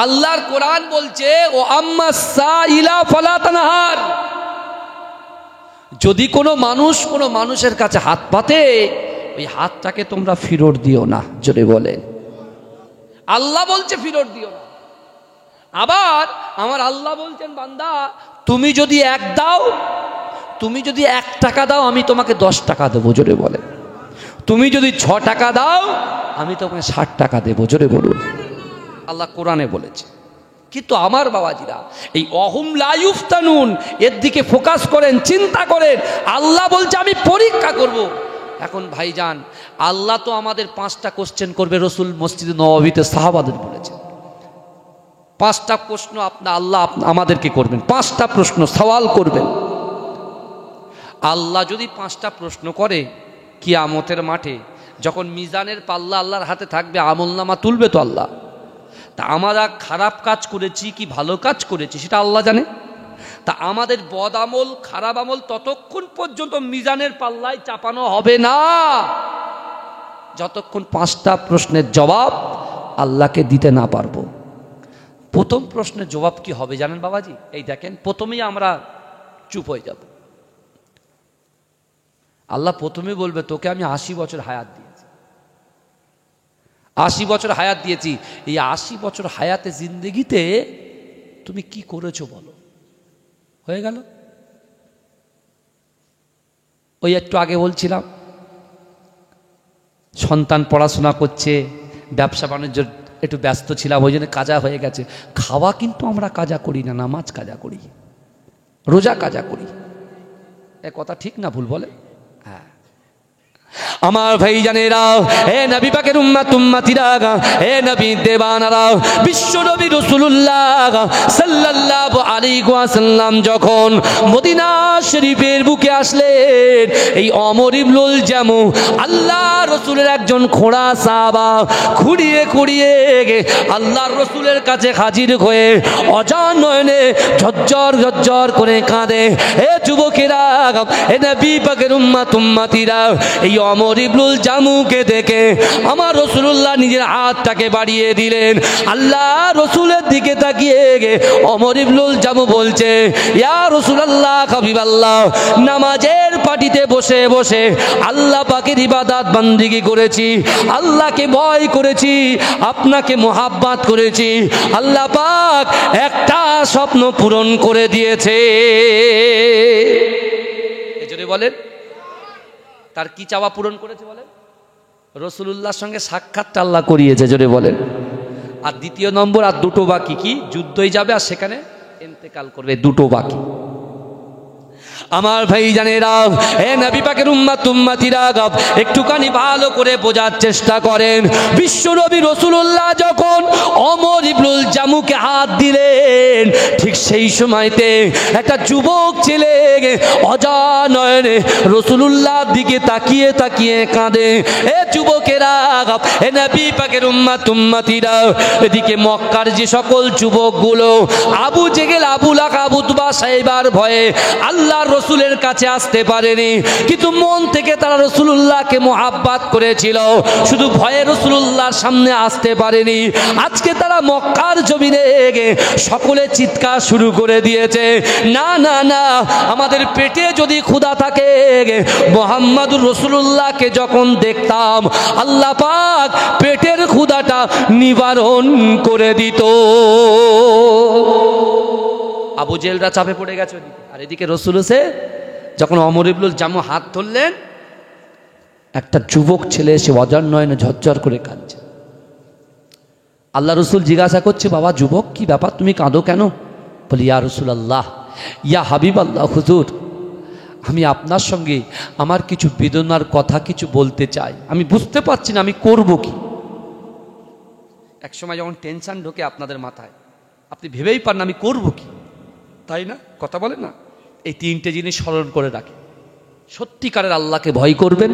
আল্লাহর কোরআন বলছে ও আম্মা সাইলা ফালা তানহার, যদি কোনো মানুষ কোনো মানুষের কাছে হাত পাতে, ওই হাতটাকে তোমরা ফিরত দিও না। জোরে বলেন। আল্লাহ বলছে ফিরত দিও না। আবার আমার আল্লাহ বলছেন বান্দা তুমি যদি 1 দাও, তুমি যদি 1 টাকা দাও আমি তোমাকে 10 টাকা দেবো। জোরে বলে। তুমি যদি 6 টাকা দাও আমি তোমাকে 60 টাকা দেবো। জোরে বলুন। আল্লাহ কোরআনে বলেছে। কিন্তু আমার বাবাজিরা এই অহুম লা ইফতানুন এর দিকে ফোকাস করেন, চিন্তা করেন। আল্লাহ বলছে আমি পরীক্ষা করব। এখন ভাইজান আল্লাহ তো আমাদের 5টা কোশ্চেন করবে, রসুল মসজিদে নববীতে সাহাবাদের বলেছেন 5টা প্রশ্ন আল্লাহ আমাদেরকে করবেন, 5টা প্রশ্ন সওয়াল করবেন। আল্লাহ যদি 5টা প্রশ্ন করে কিয়ামতের মাঠে, যখন মিজানের পাল্লা আল্লাহর হাতে থাকবে, আমলনামা তুলবে তো আল্লাহ। তা আমরা খারাপ কাজ করেছি কি ভালো কাজ করেছি সেটা আল্লাহ জানে। তা আমাদের বদ আমল খারাপ আমল ততক্ষণ পর্যন্ত মিজানের পাল্লায় চাপানো হবে না যতক্ষণ 5টা প্রশ্নের জবাব আল্লাহকে দিতে না পারবো। প্রথম প্রশ্নের জবাব কি হবে জানেন বাবাজি? এই দেখেন, প্রথমেই আমরা চুপ হয়ে যাব। আল্লাহ প্রথমে বলবে তোকে আমি 80 বছর হায়াত দিয়েছি, 80 বছর হায়াত দিয়েছি। এই 80 বছর হায়াতে জিন্দেগিতে তুমি কি করেছো বলো? হয়ে গেল। ওই একটু আগে বলছিলাম সন্তান পড়াশোনা করছে, ব্যবসা বাণিজ্য একটু ব্যস্ত ছিলাম, ওই জন্য কাজা হয়ে গেছে। খাওয়া কিন্তু আমরা কাজা করি না, নামাজ কাজা করি, রোজা কাজা করি। এ কথা ঠিক না ভুল বলে? হ্যাঁ আমার ভাইজানেরা, হে নবী পাকের উম্মত উম্মতিরা, হে নবী দেবানারা, বিশ্ব নবী রাসূলুল্লাহ সাল্লাল্লাহু আলাইহি ওয়াসাল্লাম যখন মদিনা শরীফের বুকে আসলেন, এই ওমর ইবনুল জামু আল্লাহ রাসূলের একজন খোঁড়া সাহাবা খুঁড়িয়ে খুঁড়িয়ে আল্লাহর রাসূলের কাছে হাজির হয়ে অজান নয়নে ঝরঝর ঝরঝর করে কাঁদে। হে যুবকেরা, হে নবী পাকের উম্মত উম্মতিরা, এই ওমর ইবনুল জামুকে দেখে আমার রাসূলুল্লাহ নিজের হাতটাকে বাড়িয়ে দিলেন। আল্লাহ রাসূলের দিকে তাকিয়ে ওমর ইবনুল জামু বলছে, ইয়া রাসূলুল্লাহ, হাবিবাল্লাহ, নামাজের পাটিতে বসে বসে আল্লাহ পাকের ইবাদত বান্দিগি করেছি, আল্লাহকে ভয় করেছি, আপনাকে মোহাব্বত করেছি, আল্লাহ পাক একটা স্বপ্ন পূরণ করে দিয়েছে। এজন্য বলেন, তার কি চাওয়া পূরণ করেছে বলেন? রাসূলুল্লাহর সঙ্গে সাক্ষাৎটা আল্লাহ করিয়েছে, জোরে বলেন। আর দ্বিতীয় নম্বর, আর দুটো বাকি, কি যুদ্ধই যাবে আর সেখানে ইন্তেকাল করবে, দুটো বাকি। আমার ভাই জানেরা, হে নবী পাকের উম্মতিরা, একটুখানি ভালো করে বোঝার চেষ্টা করেন। বিশ্ব নবী রাসূলুল্লাহ যখন ওমর ইবনুল জামুকে হাত দিলেন, ঠিক সেই সময়তে একটা যুবক ছেলে অজানয়নে রাসূলুল্লাহর দিকে তাকিয়ে তাকিয়ে কাঁদে। এ যুবকেরা, হে নবী পাকের উম্মতিরা, এদিকে মক্কার যে সকল যুবকগুলো আবু জেহেল, আবু লাহাব, উতবা, সাইবার ভয়ে আল্লাহর রাসূলের কাছে আসতে পারেনি, কিন্তু মন থেকে তারা রাসূলুল্লাহকে মোহাব্বত করেছিল, শুধু ভয়ে রাসূলুল্লাহর সামনে আসতে পারেনি। আজকে তারা মক্কার জমিনে সকলে চিৎকার শুরু করে দিয়েছে, না না না, আমাদের পেটে যদি ক্ষুধা থাকে, মুহাম্মদুর রাসূলুল্লাহকে যখন দেখতাম আল্লাহ পাক পেটের ক্ষুধাটা নিবারণ করে দিত। আবু জেহেলরা চাপে পড়ে গেছে ওদিকে, আর এদিকে রাসূল এসে যখন ওমর ইবনুল জামু হাত ধরলেন, একটা যুবক ছেলে এসে অজার নয়নে ঝরঝর করে কাঁদছে। আল্লাহ রাসূল জিজ্ঞাসা করছে, বাবা যুবক, কি ব্যাপার, তুমি কাঁদো কেন? বলি, ইয়া রাসূলুল্লাহ, ইয়া হাবিবাল্লাহ, হুজুর, আমি আপনার সঙ্গে আমার কিছু বেদনার কথা কিছু বলতে চাই, আমি বুঝতে পারছি না আমি করব কি। এক সময় যখন টেনশন ঢোকে আপনাদের মাথায়, আপনি ভেবেই পান না আমি করব কি, তাই না? কথা বলেন না? এই তিনটে জিনিস স্মরণ করে রাখেন। সত্যিকারের আল্লাহকে ভয় করবেন,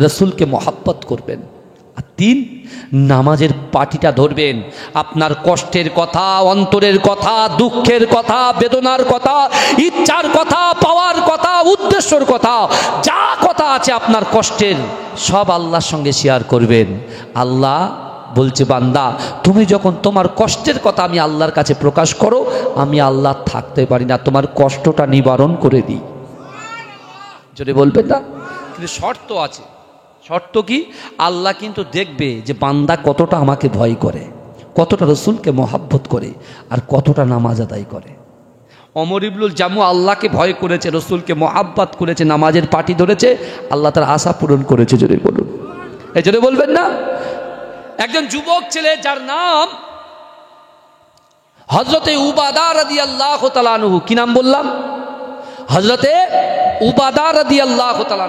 রাসূলকে মহাব্বত করবেন, আর তিন, নামাজের পাটিটা ধরবেন। আপনার কষ্টের কথা, অন্তরের কথা, দুঃখের কথা, বেদনার কথা, ইচ্ছার কথা, পাওয়ার কথা, উদ্দেশ্যর কথা, যা কথা আছে আপনার কষ্টের, সব আল্লাহর সঙ্গে শেয়ার করবেন। আল্লাহ বলছে, বান্দা, তুমি যখন তোমার কষ্টের কথা আমি আল্লাহর কাছে প্রকাশ করো, আমি আল্লাহ থাকতে পারি না, তোমার কষ্টটা নিবারণ করে দিই। যদি বলবেন না, কিন্তু শর্ত আছে। শর্ত কি? আল্লাহ কিন্তু দেখবে যে বান্দা কতটা আমাকে ভয় করে, কতটা রাসূলকে মহাব্বত করে, আর কতটা নামাজ আদায় করে। ওমর ইবনুল জামু আল্লাহকে ভয় করেছে, রাসূলকে মহাব্বত করেছে, নামাজের পাটি ধরেছে, আল্লাহ তার আশা পূরণ করেছে। যদি বলুন, এই জন্য বলবেন না, একজন যুবক ছেলে যার নাম হযরতে উবাদা রাদিয়াল্লাহু তাআলা আনহু। কি নাম বললাম? হযরতে উবাদা রাদিয়াল্লাহু তাআলা।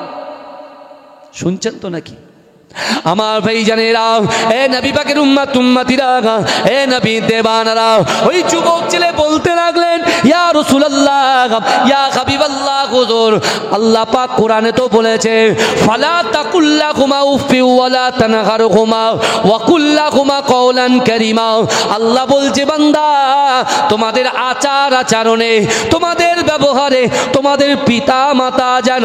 শুনছেন তো নাকি আমার ভাই জানেরা? এ নবী পাকের উম্মতিরা, এ নবী দেবানারা, ওই যুবক ছেলে বলতে লাগলেন, ইয়া রাসূলুল্লাহ, ইয়া হাবিবাল্লাহ, হুজুর, আল্লাহ পাক কোরআনে তো বলেছে, ফালা তাকুল্লাহুমা উফি ওয়ালা তানহারহুমা ওয়া কুল্লাহুমা কওলান কারীমা। আল্লাহ বলছে, বান্দা, তোমাদের আচার আচরণে, তোমাদের ব্যবহারে তোমাদের পিতা মাতা যেন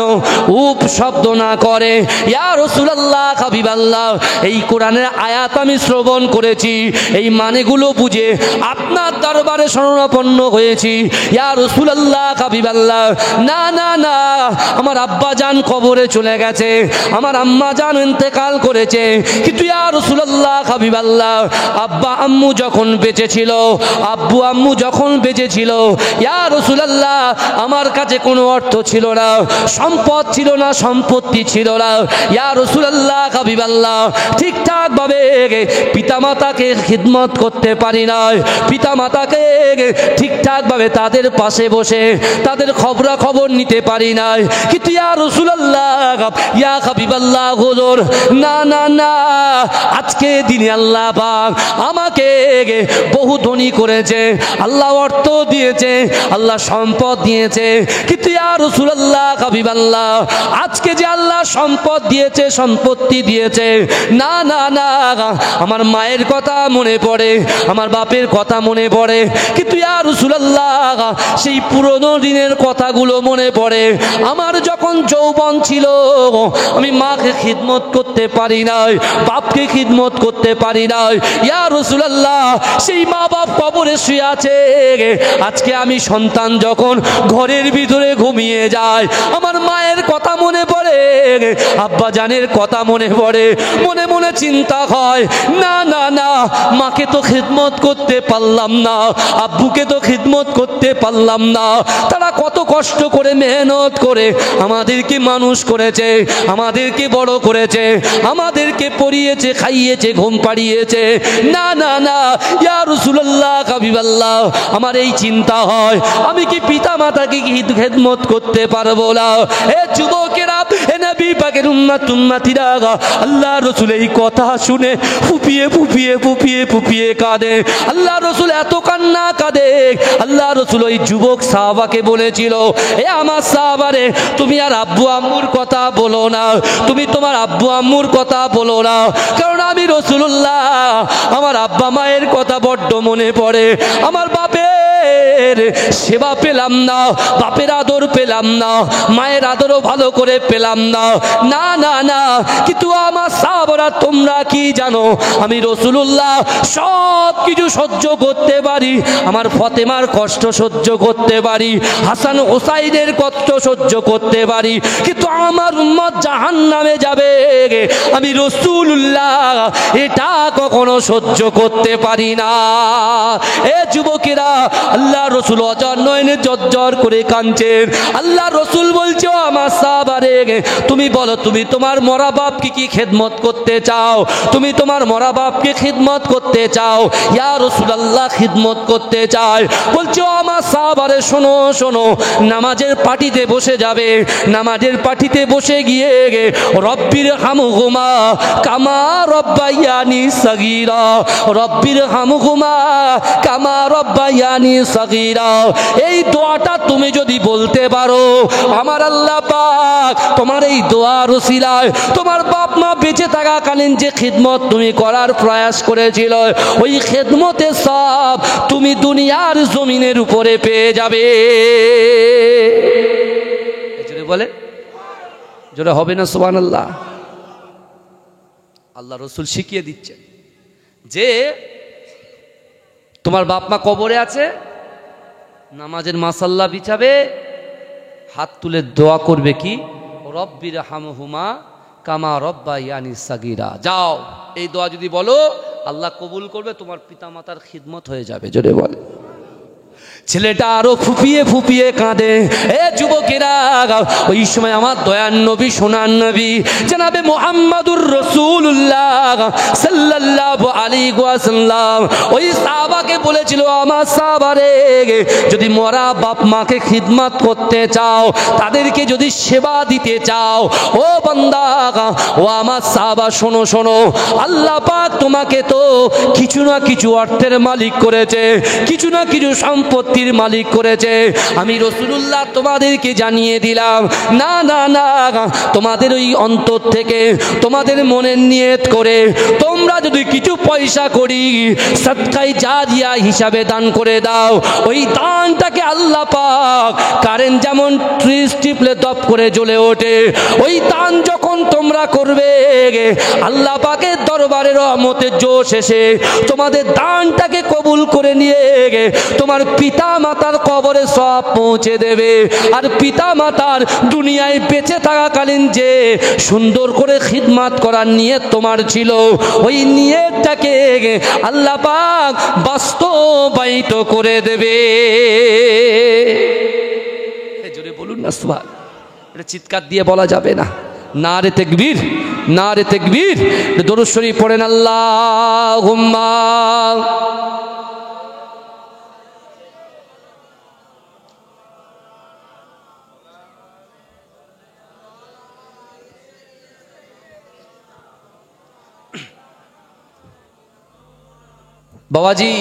উপ শব্দ না করে। ইয়া রাসূলুল্লাহ, হাবিবাল্লাহ, এই কোরআনের আয়াত আমি শ্রবণ করেছি, এই মানেগুলো বুঝে আপনার দরবারে শরণাপন্ন হয়েছি। ইয়া রাসূলুল্লাহ, হাবিবাল্লাহ, না না না, আমার আব্বা জান কবরে চলে গেছে, আমার আম্মা জান ইন্তেকাল করেছে, কিন্তু ইয়া রাসূলুল্লাহ, হাবিবাল্লাহ, আব্বা আম্মু যখন বেঁচে ছিল, আব্বু আম্মু যখন বেঁচে ছিল, ইয়া রাসূলুল্লাহ, আমার কাছে কোনো অর্থ ছিল না, সম্পদ ছিল না, সম্পত্তি ছিল না। ইয়া রাসূলুল্লাহ, হাবিবাল্লাহ, ঠিকঠাক ভাবে পিতামাতাকে খিদমত করতে পারি না, পিতামাতাকে ঠিকঠাক ভাবে তাদের পাশে বসে তাদের খবরাখবর নিতে পারি না, কিন্তু ইয়া রাসূলুল্লাহ, ইয়া হাবিবাল্লাহ, হুজুর, না না না, আজকে দিনে আল্লাহ পাক আমাকে বহু ধনী করেছে, আল্লাহ অর্থ দিয়েছে, আল্লাহ সম্পদ দিয়েছে, কিন্তু ইয়া রাসূলুল্লাহ, হাবিবাল্লাহ, আজকে যে আল্লাহ সম্পদ দিয়েছে, সম্পত্তি দিয়েছে, না না না, আমার মায়ের কথা মনে পড়ে, আমার বাপের কথা মনে পড়ে, কিন্তু ইয়া রাসূলুল্লাহ, সেই পুরনো পুরনো দিনের কথাগুলো মনে পড়ে। আমার যখন যৌবন ছিল আমি মাকে খিদমত করতে পারি নাই, বাপকে খিদমত করতে পারি নাই। ইয়া রাসূলুল্লাহ, সেই মা বাপ কবরে শুয়ে আছে। আজকে আমি সন্তান যখন ঘরের ভিতরে ঘুমিয়ে যায়, আমার মায়ের কথা মনে পড়ে, আব্বা জানের কথা মনে পড়ে। মনে মনে চিন্তা হয়, না না না, মাকে তো খিদমত করতে পারলাম না, আব্বুকে তো খিদমত করতে পারলাম না। তারা কত কষ্ট করে মেহনত করে আমাদেরকে মানুষ করেছে, আমাদেরকে বড় করেছে, আমাদেরকে পড়িয়েছে, খাইয়েছে, ঘুম পাড়িয়েছে। না না না, ইয়া রাসূলুল্লাহ, হাবিবাল্লাহ, আমার এই চিন্তা হয়, আমি কি পিতা মাতাকে কি খিদমত করতে পারবো না? এ যুবকেরা, এ নবী পাকের উম্মতিরা, আল্লাহ রাসূল এই কথা শুনে ফুপিয়ে ফুপিয়ে ফুপিয়ে ফুপিয়ে কাঁদে। আল্লাহ রাসূল এত কান্না কাঁদে, আল্লাহ রাসূল ওই যুবক সাহাবাকে বলেছিল, এ আমার সাহাবারে, তুমি আর আব্বু আম্মুর কথা বলো না, তুমি তোমার আব্বু আম্মুর কথা বলো না, কারণ আমি রাসূলুল্লাহ, আমার আব্বা মায়ের কথা বড্ড মনে পড়ে। আমার বাপের সেবা পেলাম না, বাপের আদর পেলাম না, মায়ের আদরও ভালো করে পেলাম না। না না না, কিন্তু আমার সাহাবারা, তোমরা কি জানো, আমি রাসূলুল্লাহ সব কিছু সহ্য করতে পারি। আমার ফাতেমার কষ্ট সহ্য করতে পারি, হাসান হোসাইনের কষ্ট সহ্য করতে পারি, কিন্তু আমার উম্মত জাহান্নামে যাবে, আমি রাসূলুল্লাহ এটা কখনো সহ্য করতে পারি না। এ যুবকেরা, আল্লাহ রাসূল অজর নয়নে জর্জর করে কাঁদছেন। আল্লাহ রাসূল বলছে, ও আমার সাহাবারে, তুমি বলো, তুমি তোমার মরা বাপকে কি খেদমত করতে চাও? তুমি তোমার মরা বাপকে খিদমত করতে চাও? ইয়া রাসূলুল্লাহ, খিদমত করতে চাই। বলছে, ও আমার সাহাবারে, শোনো শোনো, নামাজের পাটিতে বসে যাবে, নামাজের পাটিতে বসে গিয়ে রব্বির হামহুমা কামা রব্বায়ানি সগীরা, রব্বির হামহুমা কামা রব্বায়ানি সগীরা, এই দোয়াটা তুমি যদি বলতে পারো, আমার আল্লাহ পাক তোমার এই দোয়ার ওসিলায় তোমার বাপ মা বেঁচে থাকাকালীন যে খিদমত তুমি করার প্রয়াস করেছিল, ওই খিদমতের সব তুমি দুনিয়ার জমিনের উপরে পেয়ে যাবে। জোরে বলে, জোরে হবে না সুবহানাল্লাহ? আল্লাহ রাসূল শিখিয়ে দিচ্ছেন যে তোমার বাপ মা কবরে আছে, নামাজের মাসাল্লা বিছাবে, হাত তুলে দোয়া করবে কি, রব্বির হামহুমা কামা রব্বায়ানি সাগীরা। যাও, এই দোয়া যদি বলো, আল্লাহ কবুল করবে, তোমার পিতা মাতার খিদমত হয়ে যাবে। জোরে বলে। ছেলেটা আরো ফুপিয়ে ফুপিয়ে কাঁদে। এ যুবকেরা, ওই সময় আমার দয়ার নবী, সোনার নবী জনাবে মুহাম্মাদুর রাসূলুল্লাহ সাল্লাল্লাহু আলাইহি ওয়াসাল্লাম ওই সাহাবাকে বলেছিল, আমার সাহাবারে, যদি মরা বাপ মাকে খিদমত করতে চাও, তাদেরকে যদি সেবা দিতে চাও, ও বান্দা, ও আমার সাহাবা, শোনো শোনো, আল্লাহ পাক তোমাকে তো কিছু না কিছু অর্থের মালিক করেছে, কিছু না কিছু সম্পত্তির মালিক করেছে। আমি রাসূলুল্লাহ তোমাদেরকে জানিয়ে দিলাম, না না না, তোমাদের ওই অন্তর থেকে, তোমাদের মনের নিয়ত করে তোমরা যদি কিছু পয়সা করি সদকায়ে জারিয়া হিসাবে দান করে দাও, ওই দানটাকে আল্লাহ পাক কারেন্ট যেমন ট্রিস টিপলে দপ করে জ্বলে ওঠে, ওই দান যখন তোমরা করবে, আল্লাহ পাকের দরবারে রহমতের জোশ এসে তোমাদের দানটাকে কবুল করে নিয়ে তোমার পিতা মাতার কবরে সব পৌঁছে দেবে। আর পিতা মাতার দুনিয়ায় বেঁচে থাকাকালীন যে সুন্দর করে খিদমত করার নিয়ত তোমার ছিল, ওই নিয়তটাকে আল্লাহ পাক বাস্তবায়িত করে দেবে। জোরে বলুন না সুবহান। এটা চিৎকার দিয়ে বলা যাবে না। নারে তাকবীর, নারে তাকবীর। দরুদ শরীফ পড়েন, আল্লাহুম্মা বাবাজি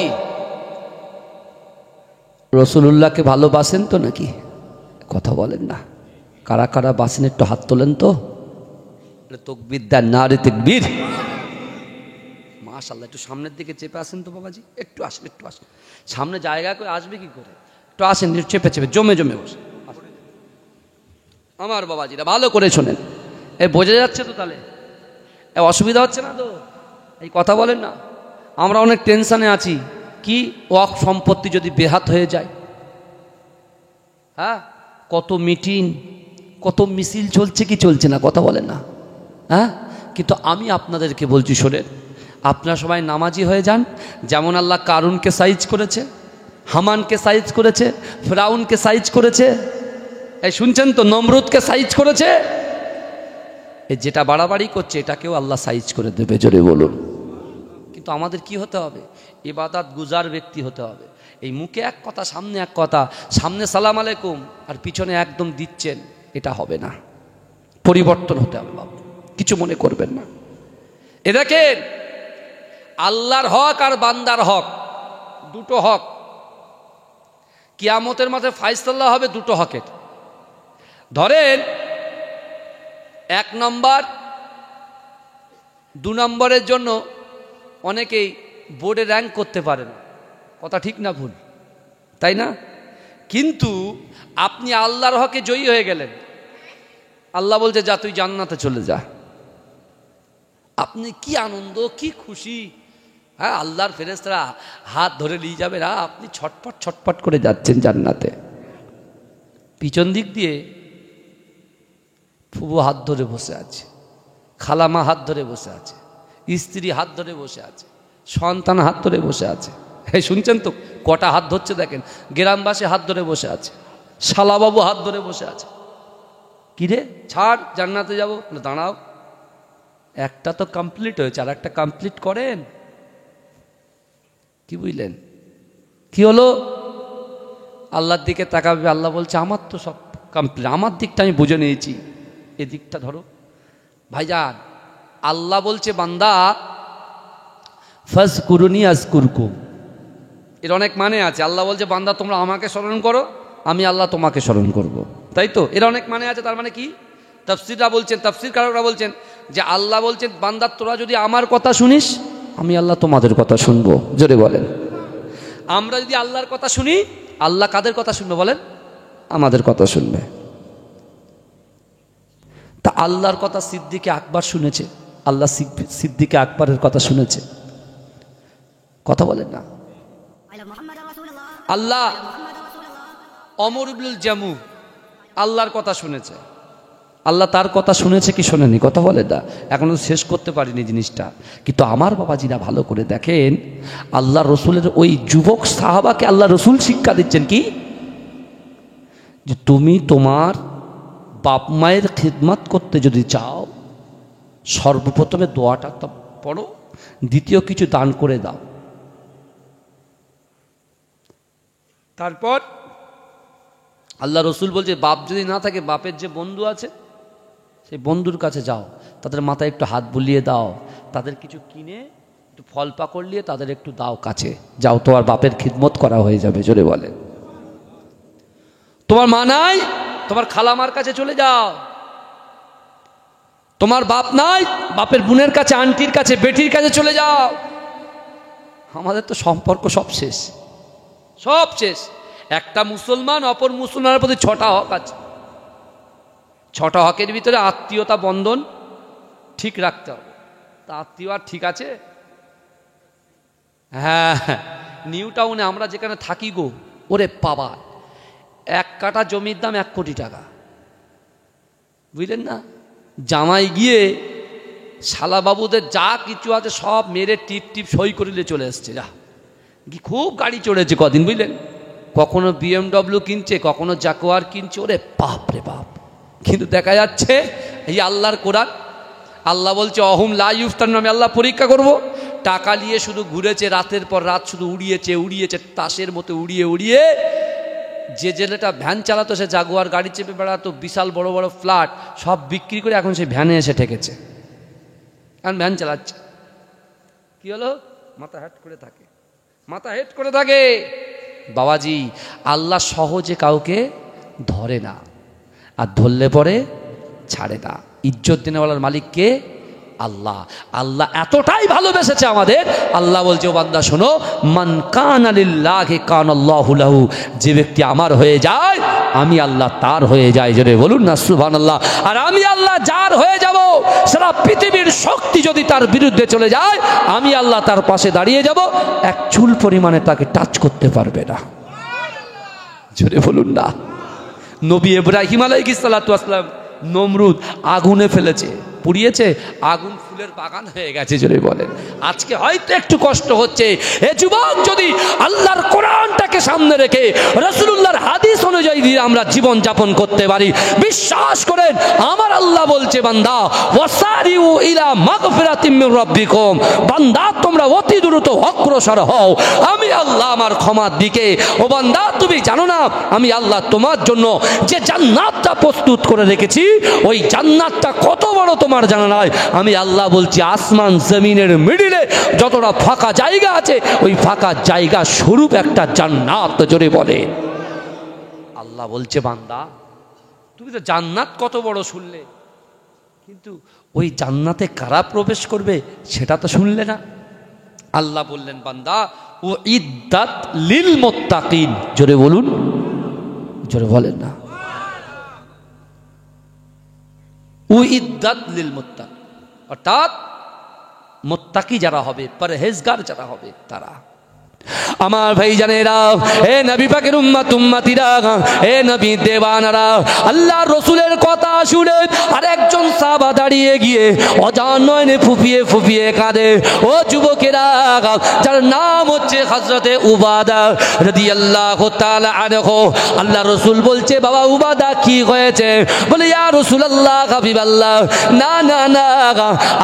রাসূলুল্লাহকে ভালোবাসেন তো নাকি? কথা বলেন না। কারা কারা বাসেন একটু হাত তোলেন তো। তাকবীর দেন, নারে তাকবীর। মাশাআল্লাহ, একটু সামনের দিকে চেপে আসেন তো বাবাজি, একটু আসেন, একটু আসেন। সামনে জায়গা করে আসবে কি করে? একটু আসেন, চেপে চেপে জমে জমে বসে। আমার বাবাজিরা ভালো করে শোনেন, এই বোঝা যাচ্ছে তো? তাহলে অসুবিধা হচ্ছে না তো? এই কথা বলেন না। আমরা অনেক টেনশনে আছি, কি ওয়াকফ সম্পত্তি যদি বেহাত হয়ে যায়। হ্যাঁ, কত মিটিং, কত মিছিল চলছে কি চলছে না, কথা বলেন না। হ্যাঁ, কিন্তু আমি আপনাদেরকে বলছি শোনেন, আপনারা সবাই নামাজি হয়ে যান। যেমন আল্লাহ কারুনকে সাইজ করেছে, হামানকে সাইজ করেছে, ফিরাউনকে সাইজ করেছে, এই শুনছেন তো, নমরুদকে সাইজ করেছে। এই যেটা বাড়াবাড়ি করছে এটাকেও আল্লাহ সাইজ করে দেবে, জোরে বলুন। কিন্তু আমাদের কি হতে হবে? ইবাদত গুজার ব্যক্তি হতে হবে। এই মুখে এক কথা, সামনে এক কথা, সামনে সালাম আলাইকুম আর পিছনে একদম দিচ্ছেন, এটা হবে না। পরিবর্তন হতে হবে বাবু, কিছু মনে করবেন না। এ দেখেন, আল্লাহর হক আর বান্দার হক, দুটো হক। কিয়ামতের মাঠে ফায়সালা হবে দুটো হকের। ধরেন 1 নম্বর 2 নম্বরের জন্য অনেকেই বোর্ডে র্যাঙ্ক করতে পারে না, কথা ঠিক না ভুল, তাই না? কিন্তু আপনি আল্লাহর হকে জয়ী হয়ে গেলেন, আল্লাহ বলছে যা তুই জান্নাতে চলে যা। আপনি কি আনন্দ, কি খুশি। হ্যাঁ, আল্লাহর ফেরেশতারা হাত ধরে নিয়ে যাবে, আপনি ছটপট ছটপট করে যাচ্ছেন জান্নাতে। পিছন দিক দিয়ে ফুবু হাত ধরে বসে আছে, খালামা হাত ধরে বসে আছে, স্ত্রী হাত ধরে বসে আছে, সন্তান হাত ধরে বসে আছে। এই শুনছেন তো কটা হাত ধরছে দেখেন। গ্রামবাসী হাত ধরে বসে আছে, শালাবাবু হাত ধরে বসে আছে। কিরে ছাড়, জান্নাতে যাবো। দাঁড়াও, একটা তো কমপ্লিট হয়েছে, আর একটা কমপ্লিট করেন। কি বুঝলেন? কি হলো? আল্লাহর দিকে তাকাবে, আল্লাহ বলছে আমার তো সব কমপ্লিট, আমার দিকটা আমি বুঝে নিয়েছি, এদিকটা ধরো। ভাইজান, আল্লাহ বলছে বান্দা ফাজকুরুনি আজকুরকুম, এর অনেক মানে আছে। আল্লাহ বলছে বান্দা তোমরা আমাকে স্মরণ করো, আমি আল্লাহ তোমাকে স্মরণ করব, তাই তো? এর অনেক মানে আছে। তার মানে কি? তাফসীররা বলছেন, তাফসীরকারকরা বলছেন যে আল্লাহ বলছেন বান্দা তোরা যদি আমার কথা শুনিস, আমি আল্লাহ তোমাদের কথা শুনবো। জোরে বলেন। আমরা যদি আল্লাহর কথা শুনি, আল্লাহ কাদের কথা শুনবে বলেন? আমাদের কথা শুনবে। তা আল্লাহর কথা সিদ্দিকে আকবর শুনেছে, আল্লাহ সিদ্দিকে আকবরের কথা শুনেছে, কথা বলেন না। আল্লাহ ওমর ইবনুল জামু আল্লাহর কথা শুনেছে, আল্লাহ তার কথা শুনেছে কি শোনেনি, কথা বলে না। এখনো শেষ করতে পারিনি জিনিসটা। কিন্তু আমার বাবাজিরা ভালো করে দেখেন, আল্লাহ রসুলের ওই যুবক সাহাবাকে আল্লাহ রসুল শিক্ষা দিচ্ছেন কি, যে তুমি তোমার বাপ মায়ের খিদমত করতে যদি চাও, সর্বপ্রথমে দোয়াটা পড়ো, দ্বিতীয় কিছু দান করে দাও। তারপর আল্লাহ রসুল বলছে বাপ যদি না থাকে, বাপের যে বন্ধু আছে সেই বন্ধুর কাছে যাও, তাদের মাথায় একটু হাত বুলিয়ে দাও, তাদের কিছু কিনে একটু ফল পাকড় নিয়ে তাদের একটু দাও কাছে, যাও তোমার বাপের খিদমত করা হয়ে যাবে। জোরে বলে। তোমার মা নাই, তোমার খালামার কাছে চলে যাও। তোমার বাপ নাই, বাপের বোনের কাছে, আন্টির কাছে, বেটির কাছে চলে যাও। আমাদের তো সম্পর্ক সব শেষ, সব শেষ। একটা মুসলমান অপর মুসলমানের প্রতি 6টা হক আছে। 6টা হকের ভিতরে আত্মীয়তা বন্ধন ঠিক রাখতে হবে। তা আত্মীয় আর ঠিক আছে? হ্যাঁ, নিউ টাউনে আমরা যেখানে থাকি গো, ওরে বাবা, 1 কাঠা জমির দাম 1 কোটি টাকা, বুঝলেন না? জামাই গিয়ে শালাবাবুদের যা কিছু আছে সব মেরে টিপ টিপ সই করিলে চলে এসছে। যা খুব গাড়ি চড়েছে কদিন, বুঝলেন? কখনো BMW কিনছে, কখনো জাকোয়ার কিনছে, ওরে বাপ রে বাপ। কিন্তু দেখা যাচ্ছে এই আল্লাহর কোরআন, আল্লাহ বলছে অহুম লা ইফতার, আমি আল্লাহ পরীক্ষা করব। টাকা নিয়ে শুধু ঘুরেছে, রাতের পর রাত শুধু উড়িয়েছে তাসের মতো উড়িয়ে উড়িয়ে। যে জেলেটা ভ্যান চালাতো, সে জাগুয়ার গাড়ি চেপে বেড়াতো, বিশাল বড় বড় ফ্ল্যাট সব বিক্রি করে এখন সেই ভ্যানে এসে ঠেকেছে, এখন ভ্যান চালাচ্ছে। কি হলো? মাথা হেট করে থাকে, মাথা হেট করে থাকে। বাবাজি, আল্লাহ সহজে কাউকে ধরে না, আর ধরলে পরে ছাড়ে না। ইজ্জত দিনেওয়ালার মালিককে? আল্লাহ। আল্লাহ এতটাই ভালোবেসেছে আমাদের, আল্লাহ বলছে ও বান্দা শোনো, মান কানা লিল্লাহি কানাল্লাহু লাহু, যে ব্যক্তি আমার হয়ে যায় আমি আল্লাহ তার হয়ে যায়। জোরে বলুন না সুবহানাল্লাহ। আর আমি আল্লাহ যার হয়ে যাব, সারা পৃথিবীর শক্তি যদি তার বিরুদ্ধে চলে যায়, আমি আল্লাহ তার পাশে দাঁড়িয়ে যাব, এক চুল পরিমাণে তাকে টাচ করতে পারবে না। জোরে বলুন না। নবী ইব্রাহিম আলাইহিস সালাতু ওয়াস সালাম নমরুদ আগুনে ফেলেছে, পুড়িয়েছে, আগুন ফুলের বাগান হয়ে গেছে। জোরে বলেন। আজকে হয়তো একটু কষ্ট হচ্ছে, এ যুবক যদি আল্লাহর কোরআনটাকে সামনে রেখে রাসূলুল্লাহর হাদিস অনুযায়ী আমরা জীবন যাপন করতে পারি, বিশ্বাস করেন আমার আল্লাহ বলছে বান্দা ওয়াসারিউ ইলা মাগফিরাতিম মির রাব্বিকুম, বান্দা তোমরা অতি দ্রুত অগ্রসর হও আমি আল্লাহ আমার ক্ষমার দিকে। ও বান্দা তুমি জানো না আমি আল্লাহ তোমার জন্য যে জান্নাতটা প্রস্তুত করে রেখেছি, ওই জান্নাতটা কত বড় তোমার জানা নাই। আমি আল্লাহ বলছি আসমান জমিনের মিডিলে যতটা ফাঁকা জায়গা আছে, ওই ফাঁকা জায়গা স্বরূপ একটা জান্নাত। জোরে বলে আল্লাহ বলছে বান্দা তুমি তো জান্নাত কত বড় শুনলে, কিন্তু ওই জান্নাতে কারা প্রবেশ করবে সেটা তো শুনলে না। আল্লাহ বললেন বান্দা ও ইদ্দাত লিল মুত্তাকিন। জোরে বলুন, জোরে বলেন না। উইদ্দাত লিল মুত্তাক, অর্থাৎ মুত্তাকি যারা হবে, পরহেজগার যারা হবে তারা। আমার ভাইজানেরা, এ নবী পাকের উম্মত উম্মতিরা, এ নবী দেওয়ানারা, আল্লাহ রসুলের কথা শুনে আর একজন সাহাবা দাঁড়িয়ে গিয়ে অজান নয়নে ফুপিয়ে ফুপিয়ে কাঁদে। ও যুবকেরা, যার নাম হচ্ছে হযরতে উবাদা রাদিয়াল্লাহু তাআলা আনহু। আল্লাহ রসুল বলছে বাবা উবাদা কি হয়েছে? বলে ইয়া রাসূলুল্লাহ হাবিবাল্লাহ, না না না,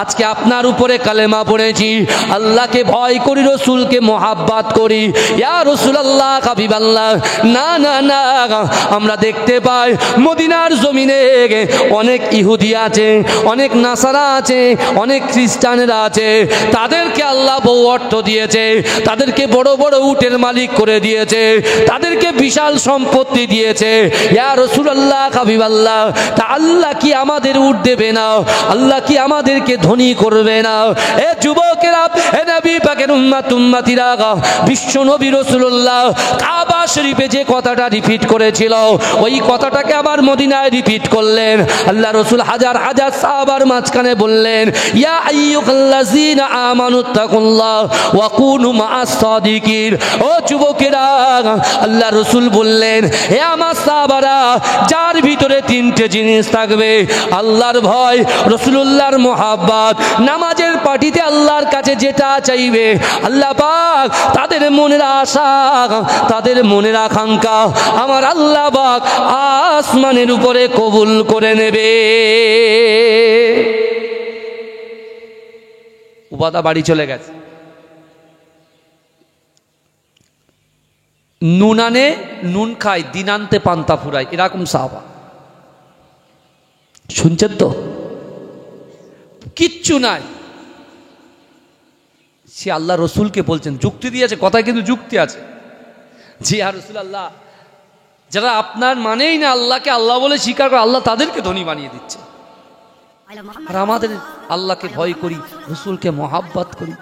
আজকে আপনার উপরে কালেমা পড়েছি, আল্লাহকে ভয় করি, রসুলকে মুহাব্বত করি। ইয়া রাসূলুল্লাহ হাবিবাল্লাহ, না না না, আমরা দেখতে পাই মদিনার জমিনে অনেক ইহুদি আছে, অনেক নাসারা আছে, অনেক খ্রিস্টানেরা আছে, তাদেরকে আল্লাহ বহু অর্থ দিয়েছে, তাদেরকে বড় বড় উটের মালিক করে দিয়েছে, তাদেরকে বিশাল সম্পত্তি দিয়েছে। ইয়া রাসূলুল্লাহ হাবিবাল্লাহ, তা আল্লাহ কি আমাদের উট দেবে না? আল্লাহ কি আমাদেরকে ধনী করবে না? এ যুবকেরা, এ নবী পাকের উম্মত উম্মতিরা, বিশ্ব নবী রাসূলুল্লাহ কাবা শরীফে যে কথাটা রিপিট করেছিল, ওই কথাটাকে আবার মদিনায় রিপিট করলেন। আল্লাহ রসুল হাজার হাজার সাহাবার মাঝখানে বললেন ইয়া আইয়ুহাল্লাযীনা আমানুত্তাকুল্লাহ ওয়া কুনু মাআস সাদিকিন। ও যুবকেরা, আল্লাহ রসুল বললেন হে আমার সাহাবারা, যার ভিতরে তিনটে জিনিস থাকবে, আল্লাহর ভয়, রাসূলুল্লাহর মুহাব্বত, নামাজের পাটিতে আল্লাহর কাছে যেটা চাইবে আল্লাহ পাক তাদের মনের আশা, তাদের মনের আকাঙ্ক্ষা আমার আল্লাহ পাক আসমানের উপরে কবুল করে নেবে। উবাদা বাড়ি চলে গেছে, নুন আনে নুন খায়, দিনান্তে পান্তা ফুরায়, এরকম সাহাবা। শুনছেন তো? কিচ্ছু নাই। সে আল্লাহ রসুলকে বলছেন, যুক্তি দিয়েছে, কথায় কিন্তু যুক্তি আছে, যে আর রসুল আল্লাহ, যারা আপনার মানেই না আল্লাহকে আল্লাহ বলে স্বীকার করে, আল্লাহ তাদেরকে ধনী বানিয়ে দিচ্ছে। আর আমাদের আল্লাহকে ভয় করি, রসুলকে মহাব্বত করি,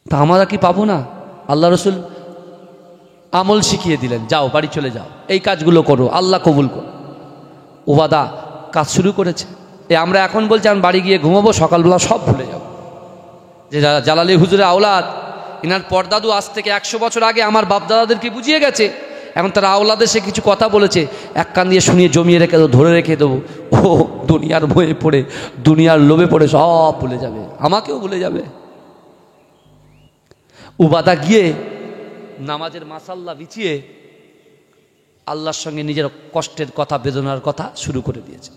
তা আমরা কি পাবো না? আল্লাহ রসুল আমল শিখিয়ে দিলেন, যাও বাড়ি চলে যাও, এই কাজগুলো করো, আল্লাহ কবুল করো। উবাদা কাজ শুরু করেছে। আমরা এখন বলছি আমি বাড়ি গিয়ে ঘুমাবো, সকালবেলা সব ভুলে যাব। যে জালালি হুজুরের আওলাদ, ইনার পরদাদু আজ থেকে 100 বছর আগে আমার বাপদাদাদেরকে বুঝিয়ে গেছে, এখন তারা আওলাদে সে কিছু কথা বলেছে, এক কান দিয়ে শুনিয়ে জমিয়ে রেখে দেবো, ধরে রেখে দেবো। ও দুনিয়ার ভয়ে পড়ে, দুনিয়ার লোভে পড়ে সব ভুলে যাবে, আমাকেও ভুলে যাবে। উবাদা গিয়ে নামাজের মাসাল্লা বিছিয়ে আল্লাহর সঙ্গে নিজের কষ্টের কথা, বেদনার কথা শুরু করে দিয়েছে।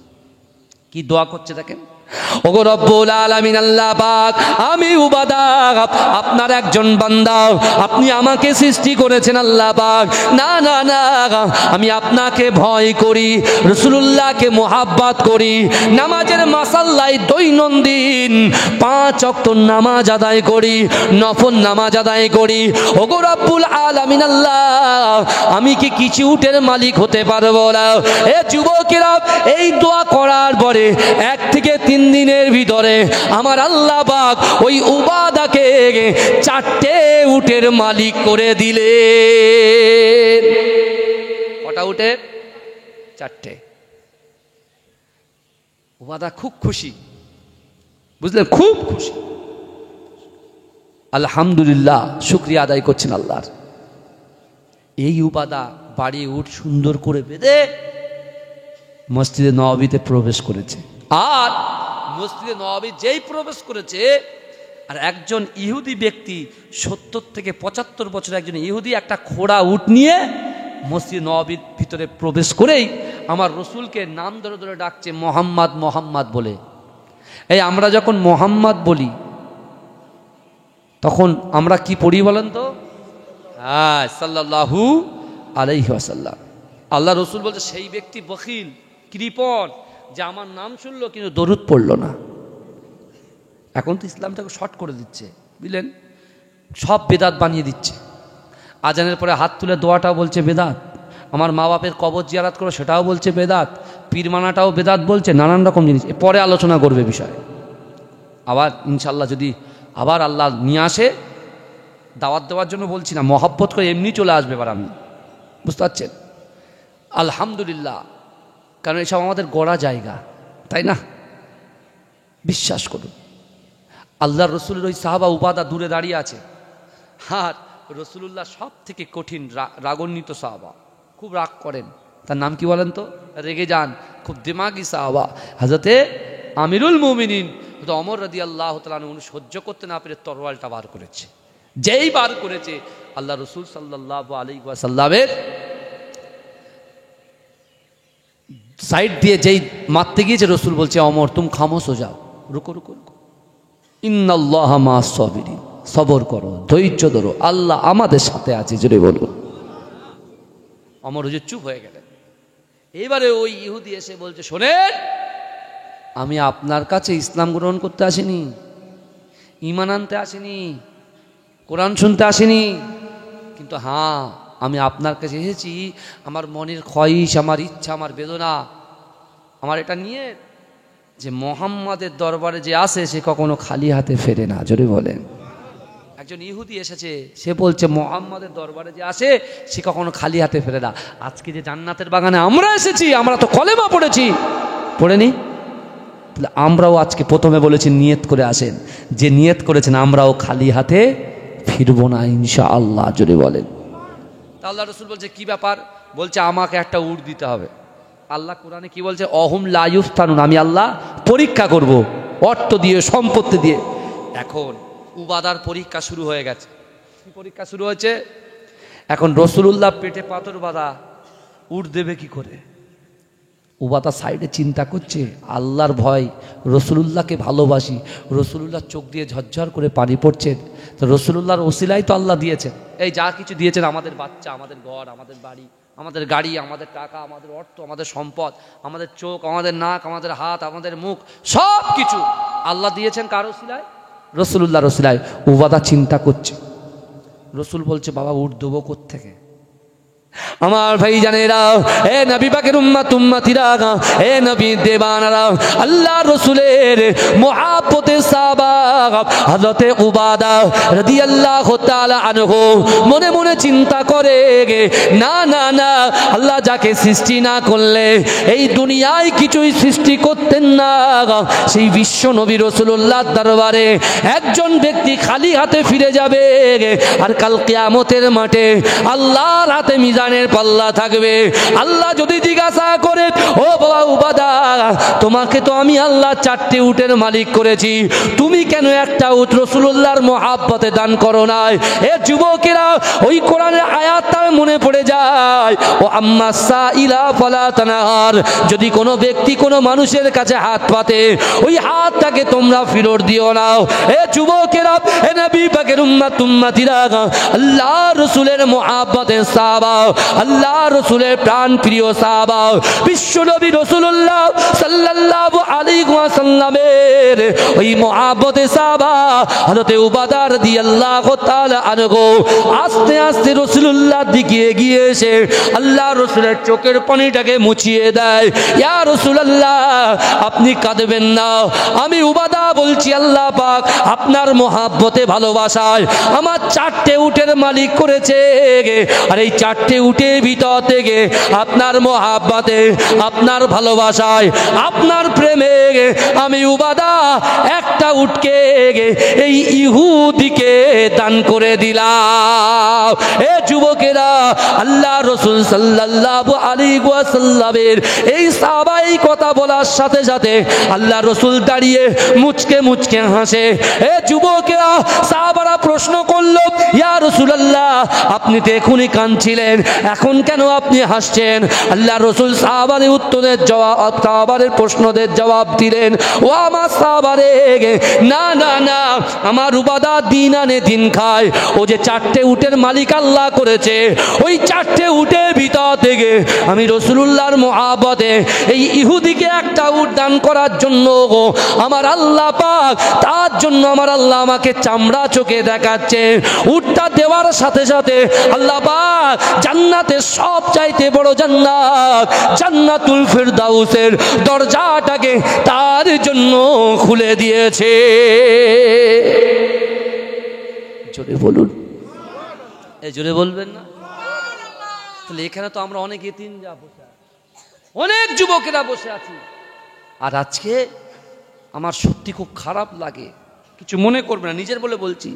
কি দোয়া করছে দেখেন। ওগো রব্বুল আলামিন আল্লাহ পাক, আমি উবাদা আপনার একজন বান্দা, আপনি আমাকে সৃষ্টি করেছেন আল্লাহ পাক। না না না, আমি আপনাকে ভয় করি, রাসূলুল্লাহকে মোহাব্বত করি, নামাজের মাসাল্লায় দৈনন্দিন 5 ওয়াক্ত নামাজ আদায় করি, নফল নামাজ আদায় করি। ওগো রব্বুল আলামিন আল্লাহ, আমি কি কিছু উটের মালিক হতে পারবো না? এ যুবকেরা, এই দোয়া করার পরে 1 থেকে 3 দিনের ভিতরে আমার আল্লাহ পাক ওই উবাদাকে 4টে উটের মালিক করে দিলেন। কটা উটের? 4টে। উবাদা খুব খুশি, বুঝলেন, খুব খুশি। আলহামদুলিল্লাহ, শুকরিয়া আদায় করছেন আল্লাহর। এই উবাদা বাড়ি উট সুন্দর করে বেঁধে মসজিদে নববীতে প্রবেশ করেছে। আর মসজিদে নববী যেই প্রবেশ করেছে, আর একজন ইহুদি ব্যক্তি 70 থেকে 75 বছর একজন ইহুদি একটা খোড়া উট নিয়ে মসজিদ নববীর ভিতরে প্রবেশ করেই আমার রসুলকে নাম ধরে ধরে ডাকছে, মোহাম্মদ মোহাম্মদ বলে। এই আমরা যখন মোহাম্মদ বলি তখন আমরা কি পড়ি বলেন তো? হ্যাঁ, সাল্লাল্লাহু আলাইহি ওয়াসাল্লাম। আল্লাহ রসুল বলছে, সেই ব্যক্তি বখিল, কৃপণ, যে আমার নাম শুনলো কিন্তু দরুদ পড়লো না। এখন তো ইসলামটাকে শর্ট করে দিচ্ছে, বুঝলেন, সব বেদাত বানিয়ে দিচ্ছে। আজানের পরে হাত তুলে দোয়াটাও বলছে বেদাত, আমার মা বাপের কবর জিয়ারাত করো সেটাও বলছে বেদাত, পীর মানাটাও বেদাত বলছে, নানান রকম জিনিস। পরে আলোচনা করবে বিষয়। আবার ইনশাল্লাহ যদি আবার আল্লাহ নিয়ে আসে, দাওয়াত দেওয়ার জন্য বলছি না, মহব্বত করে এমনি চলে আসবে এবার, আমি বুঝতে পারছেন। আলহামদুলিল্লাহ, কারণ এসব আমাদের গড়া জায়গা, তাই না? বিশ্বাস করুন, আল্লাহর রসুলের ওই সাহাবা উবাদা দূরে দাঁড়িয়ে আছে, আর রসুলুল্লাহ সব থেকে কঠিন রাগান্বিত সাহাবা, খুব রাগ করেন। তার নাম কি বলেন তো? রেগে যান, খুব দিমাগি সাহাবা, হযরতে আমিরুল মুমিনিন ওমর রাদিয়াল্লাহু তাআলা উনি সহ্য করতে না পেরে তরোয়ালটা বার করেছে। যেই বার করেছে, আল্লাহ রসুল সাল্লাল্লাহু আলাইহি ওয়াসাল্লামের সাইড দিয়ে যেই মারতে গিয়েছে, রসুল বলছে, অমর তুমি খামোশ হয়ে যাও, রুকো রুকো রুকো, ইন্নাল্লাহা মা'আস সাবিরিন, সবর করো, ধৈর্য ধরো, আল্লাহ আমাদের সাথে আছে, জোরে বলুন। অমর হুজুর চুপ হয়ে গেলেন। এবারে ওই ইহুদি এসে বলছে, শোনেন, আমি আপনার কাছে ইসলাম গ্রহণ করতে আসিনি, ঈমান আনতে আসিনি, কোরআন শুনতে আসিনি, কিন্তু হ্যাঁ, আমি আপনার কাছে এসেছি আমার মনের খয়েশ, আমার ইচ্ছা, আমার বেদনা, আমার এটা নিয়ে যে মোহাম্মদের দরবারে যে আসে সে কখনো খালি হাতে ফেরে না, জোরে বলেন। একজন ইহুদি এসেছে, সে বলছে মোহাম্মদের দরবারে যে আসে সে কখনো খালি হাতে ফেরে না। আজকে যে জান্নাতের বাগানে আমরা এসেছি, আমরা তো কলেমা পড়েছি, পড়েনি? আমরাও আজকে প্রথমে বলেছি নিয়ত করে আসেন, যে নিয়ত করেছেন আমরাও খালি হাতে ফিরবো না ইনশাআল্লাহ, জোরে বলেন। আল্লাহ রসুল বলছে, কি ব্যাপার? বলছে, আমাকে একটা উট দিতে হবে। আল্লাহ কোরআনে কি বলছে? অহুম লা ইফতানুন, আমি আল্লাহ পরীক্ষা করব, অর্থ দিয়ে, সম্পত্তি দিয়ে। এখন উবাদার পরীক্ষা শুরু হয়ে গেছে। কি পরীক্ষা শুরু হয়েছে? এখন রসুলুল্লাহ পেটে পাথর বাঁধা, উট দেবে কি করে? উবাদা সাইডে চিন্তা করছে, আল্লাহর ভয়, রসুলুল্লাহকে ভালোবাসি, রসুলুল্লাহ চোখ দিয়ে ঝরঝর করে পানি পড়ছে। তো রসুলুল্লাহর ওসিলাই তো আল্লাহ দিয়েছেন, এই যা কিছু দিয়েছেন, আমাদের বাচ্চা, আমাদের ঘর, আমাদের বাড়ি, আমাদের গাড়ি, আমাদের টাকা, আমাদের অর্থ, আমাদের সম্পদ, আমাদের চোখ, আমাদের নাক, আমাদের হাত, আমাদের মুখ, সব কিছু আল্লাহ দিয়েছেন কার ওসিলায়? রসুলুল্লাহর ওসিলায়। উবাদা চিন্তা করছে, রসুল বলছে, বাবা উট দেবো কোত্থেকে? আমার ভাই জানেরা, এ নবী পাকের উম্মত উম্মতিরা, এ নবী দেবানারা, আল্লাহ রসুলের মুহাব্বতের সাহাবা হযরতে উবাদা রাদিয়াল্লাহু তাআলা আনহু মনে মনে চিন্তা করে, না না না, আল্লাহ যাকে সৃষ্টি না করলে এই দুনিয়ায় কিছুই সৃষ্টি করতেন না, সেই বিশ্ব নবী রাসূলুল্লাহর দরবারে একজন ব্যক্তি খালি হাতে ফিরে যাবে, আর কাল কিয়ামতের মাঠে আল্লাহর হাতে মিজান মিজানের পাল্লা থাকবে। আল্লাহ যদি জিজ্ঞাসা করে, ও বাবা উবাদা, তোমাকে তো আমি আল্লাহ 4টে উটের মালিক করেছি, তুমি কেন একটা উট রাসূলুল্লাহর মহব্বতে দান করো নাই? এ যুবকেরা, ওই কোরআনের আয়াতটা মনে পড়ে যায়, ও আম্মা সাইলা ফালা তানহার, যদি কোনো ব্যক্তি কোনো মানুষের কাছে হাত পাতে, ওই হাতটাকে তোমরা ফেরত দিও না। এ যুবকেরা, এ নবী পাকের উম্মতিরা, আল্লাহ রাসূলের মহব্বতের সাহাবা, আল্লাহ রাসূলের প্রাণ প্রিয় সাহাবা, বিশ্ব নবী রাসূলুল্লাহ সাল্লাল্লাহু আলাইহি ওয়াসাল্লামের ওই মহব্বতের সাহাবা হযরত উবাদা রাদিয়াল্লাহু তাআলা আনহু আস্তে আস্তে রাসূলুল্লাহর দিকে এগিয়ে এসে আল্লাহ রাসূলের চোখের পানিটাকে মুছিয়ে দেয়। ইয়া রাসূলুল্লাহ, আপনি কাঁদবেন না, আমি উবাদা বলছি, আল্লাহ পাক আপনার মহব্বতে ভালোবাসায় আমার 4টে উটের মালিক করেছে, আর এই 4টে উটের ভিতর থেকে আপনার মহব্বতে, আপনার ভালোবাসায়, আপনার প্রেমে আমি উবাদা একটা উটকে এই ইহুদিকে দান করে দিলাম। এ যুবকেরা, আল্লাহ রাসূল সাল্লাল্লাহু আলাইহি ওয়াসাল্লামের এই সাহাবাই কথা বলার সাথে সাথে আল্লাহ রাসূল দাঁড়িয়ে মুচকে মুচকে হাসে। এ যুবকেরা, সাহাবারা প্রশ্ন করলো, ইয়া রাসূলুল্লাহ, আপনি তো এখনই কাঁদছিলেন, এখন কেন আপনি হাসছেন? আল্লাহ রাসূল সাহাবাদের উত্তরের জবাব, সাহাবাদের প্রশ্নদের জবাব দিলেন, ও আমার সাহাবারে, না না না, আমার উবাদা দিন আনে দিন খায়, ও যে 4টে উটের মালিক আল্লাহ করেছে, ওই 4টে উটের ভিতর থেকে আমি রাসূলুল্লাহর মহব্বতে এই ইহুদিকে একটা উট দান করার জন্য আমার আল্লাহ পাক, তার জন্য আমার আল্লাহ আমাকে চামড়া চোখে দেখাচ্ছে। উটটা দেওয়ার সাথে সাথে আল্লাহ পাক জান্নাতের সব চাইতে বড় জান্নাত, জান্নাতুল ফিরদাউসের দরজাটাকে তার জন্য খুলে দিয়েছে। জোরে বলুন, এই জোরে বলবেন না? তাহলে এখানে তো আমরা অনেক এতিম যা বসে আছি, অনেক যুবকেরা বসে আছি, আর আজকে আমার সত্যি খুব খারাপ লাগে, কিছু মনে করবে না, নিজের বলে বলছি,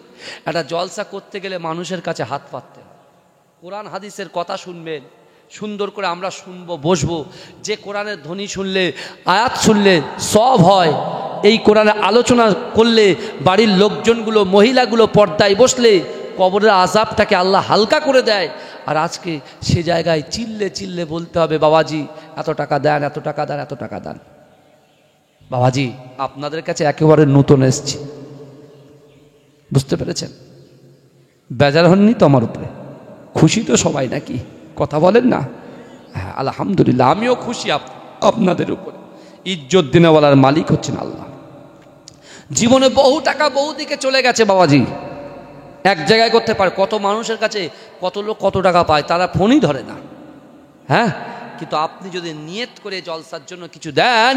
একটা জলসা করতে গেলে মানুষের কাছে হাত পাততে হয়, কোরআন হাদিসের কথা শুনবেন, সুন্দর করে আমরা শুনবো, বসবো, যে কোরআনের ধ্বনি শুনলে, আয়াত শুনলে সব হয়, এই কোরআনের আলোচনা করলে বাড়ির লোকজনগুলো, মহিলাগুলো পর্দায় বসলে কবরের আযাবটাকে আল্লাহ হালকা করে দেয়। আর আজকে সে জায়গায় চিল্লে চিল্লে বলতে হবে, বাবাজি এত টাকা দেন, এত টাকা দেন, এত টাকা দেন। বাবাজি, আপনাদের কাছে একেবারে নতুন এসছি, বুঝতে পেরেছেন? বেজার হননি তো আমার উপরে? খুশি তো সবাই নাকি? কথা বলেন না? হ্যাঁ, আলহামদুলিল্লাহ, আমিও খুশি আপনাদের উপরে। ইজ্জত দিনেওয়ালার মালিক হচ্ছেন আল্লাহ। জীবনে বহু টাকা বহু দিকে চলে গেছে বাবাজি, এক জায়গায় করতে পারে, কত মানুষের কাছে কত লোক কত টাকা পায়, তারা ফোনই ধরে না। হ্যাঁ, কিন্তু আপনি যদি নিয়ত করে জলসার জন্য কিছু দেন,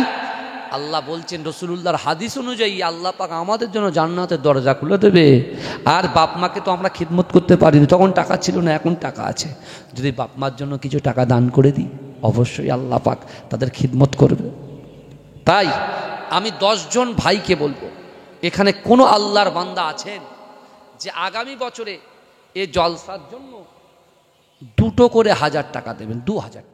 আল্লাহ বলছেন রাসূলুল্লাহর হাদিস অনুযায়ী আল্লাহ পাক আমাদের জন্য জান্নাতের দরজা খুলে দেবে। আর বাপ মাকে তো আমরা খিদমত করতে পারিনি, তখন টাকা ছিল না, এখন টাকা আছে। যদি বাপ মার জন্য কিছু টাকা দান করে দিই, অবশ্যই আল্লাহ পাক তাদের খিদমত করবে। তাই আমি 10 জন ভাইকে বলবো, এখানে কোনো আল্লাহর বান্দা আছেন যে আগামী বছরে এ জলসার জন্য 2টো করে 1000 টাকা দেবেন, 2000 টাকা।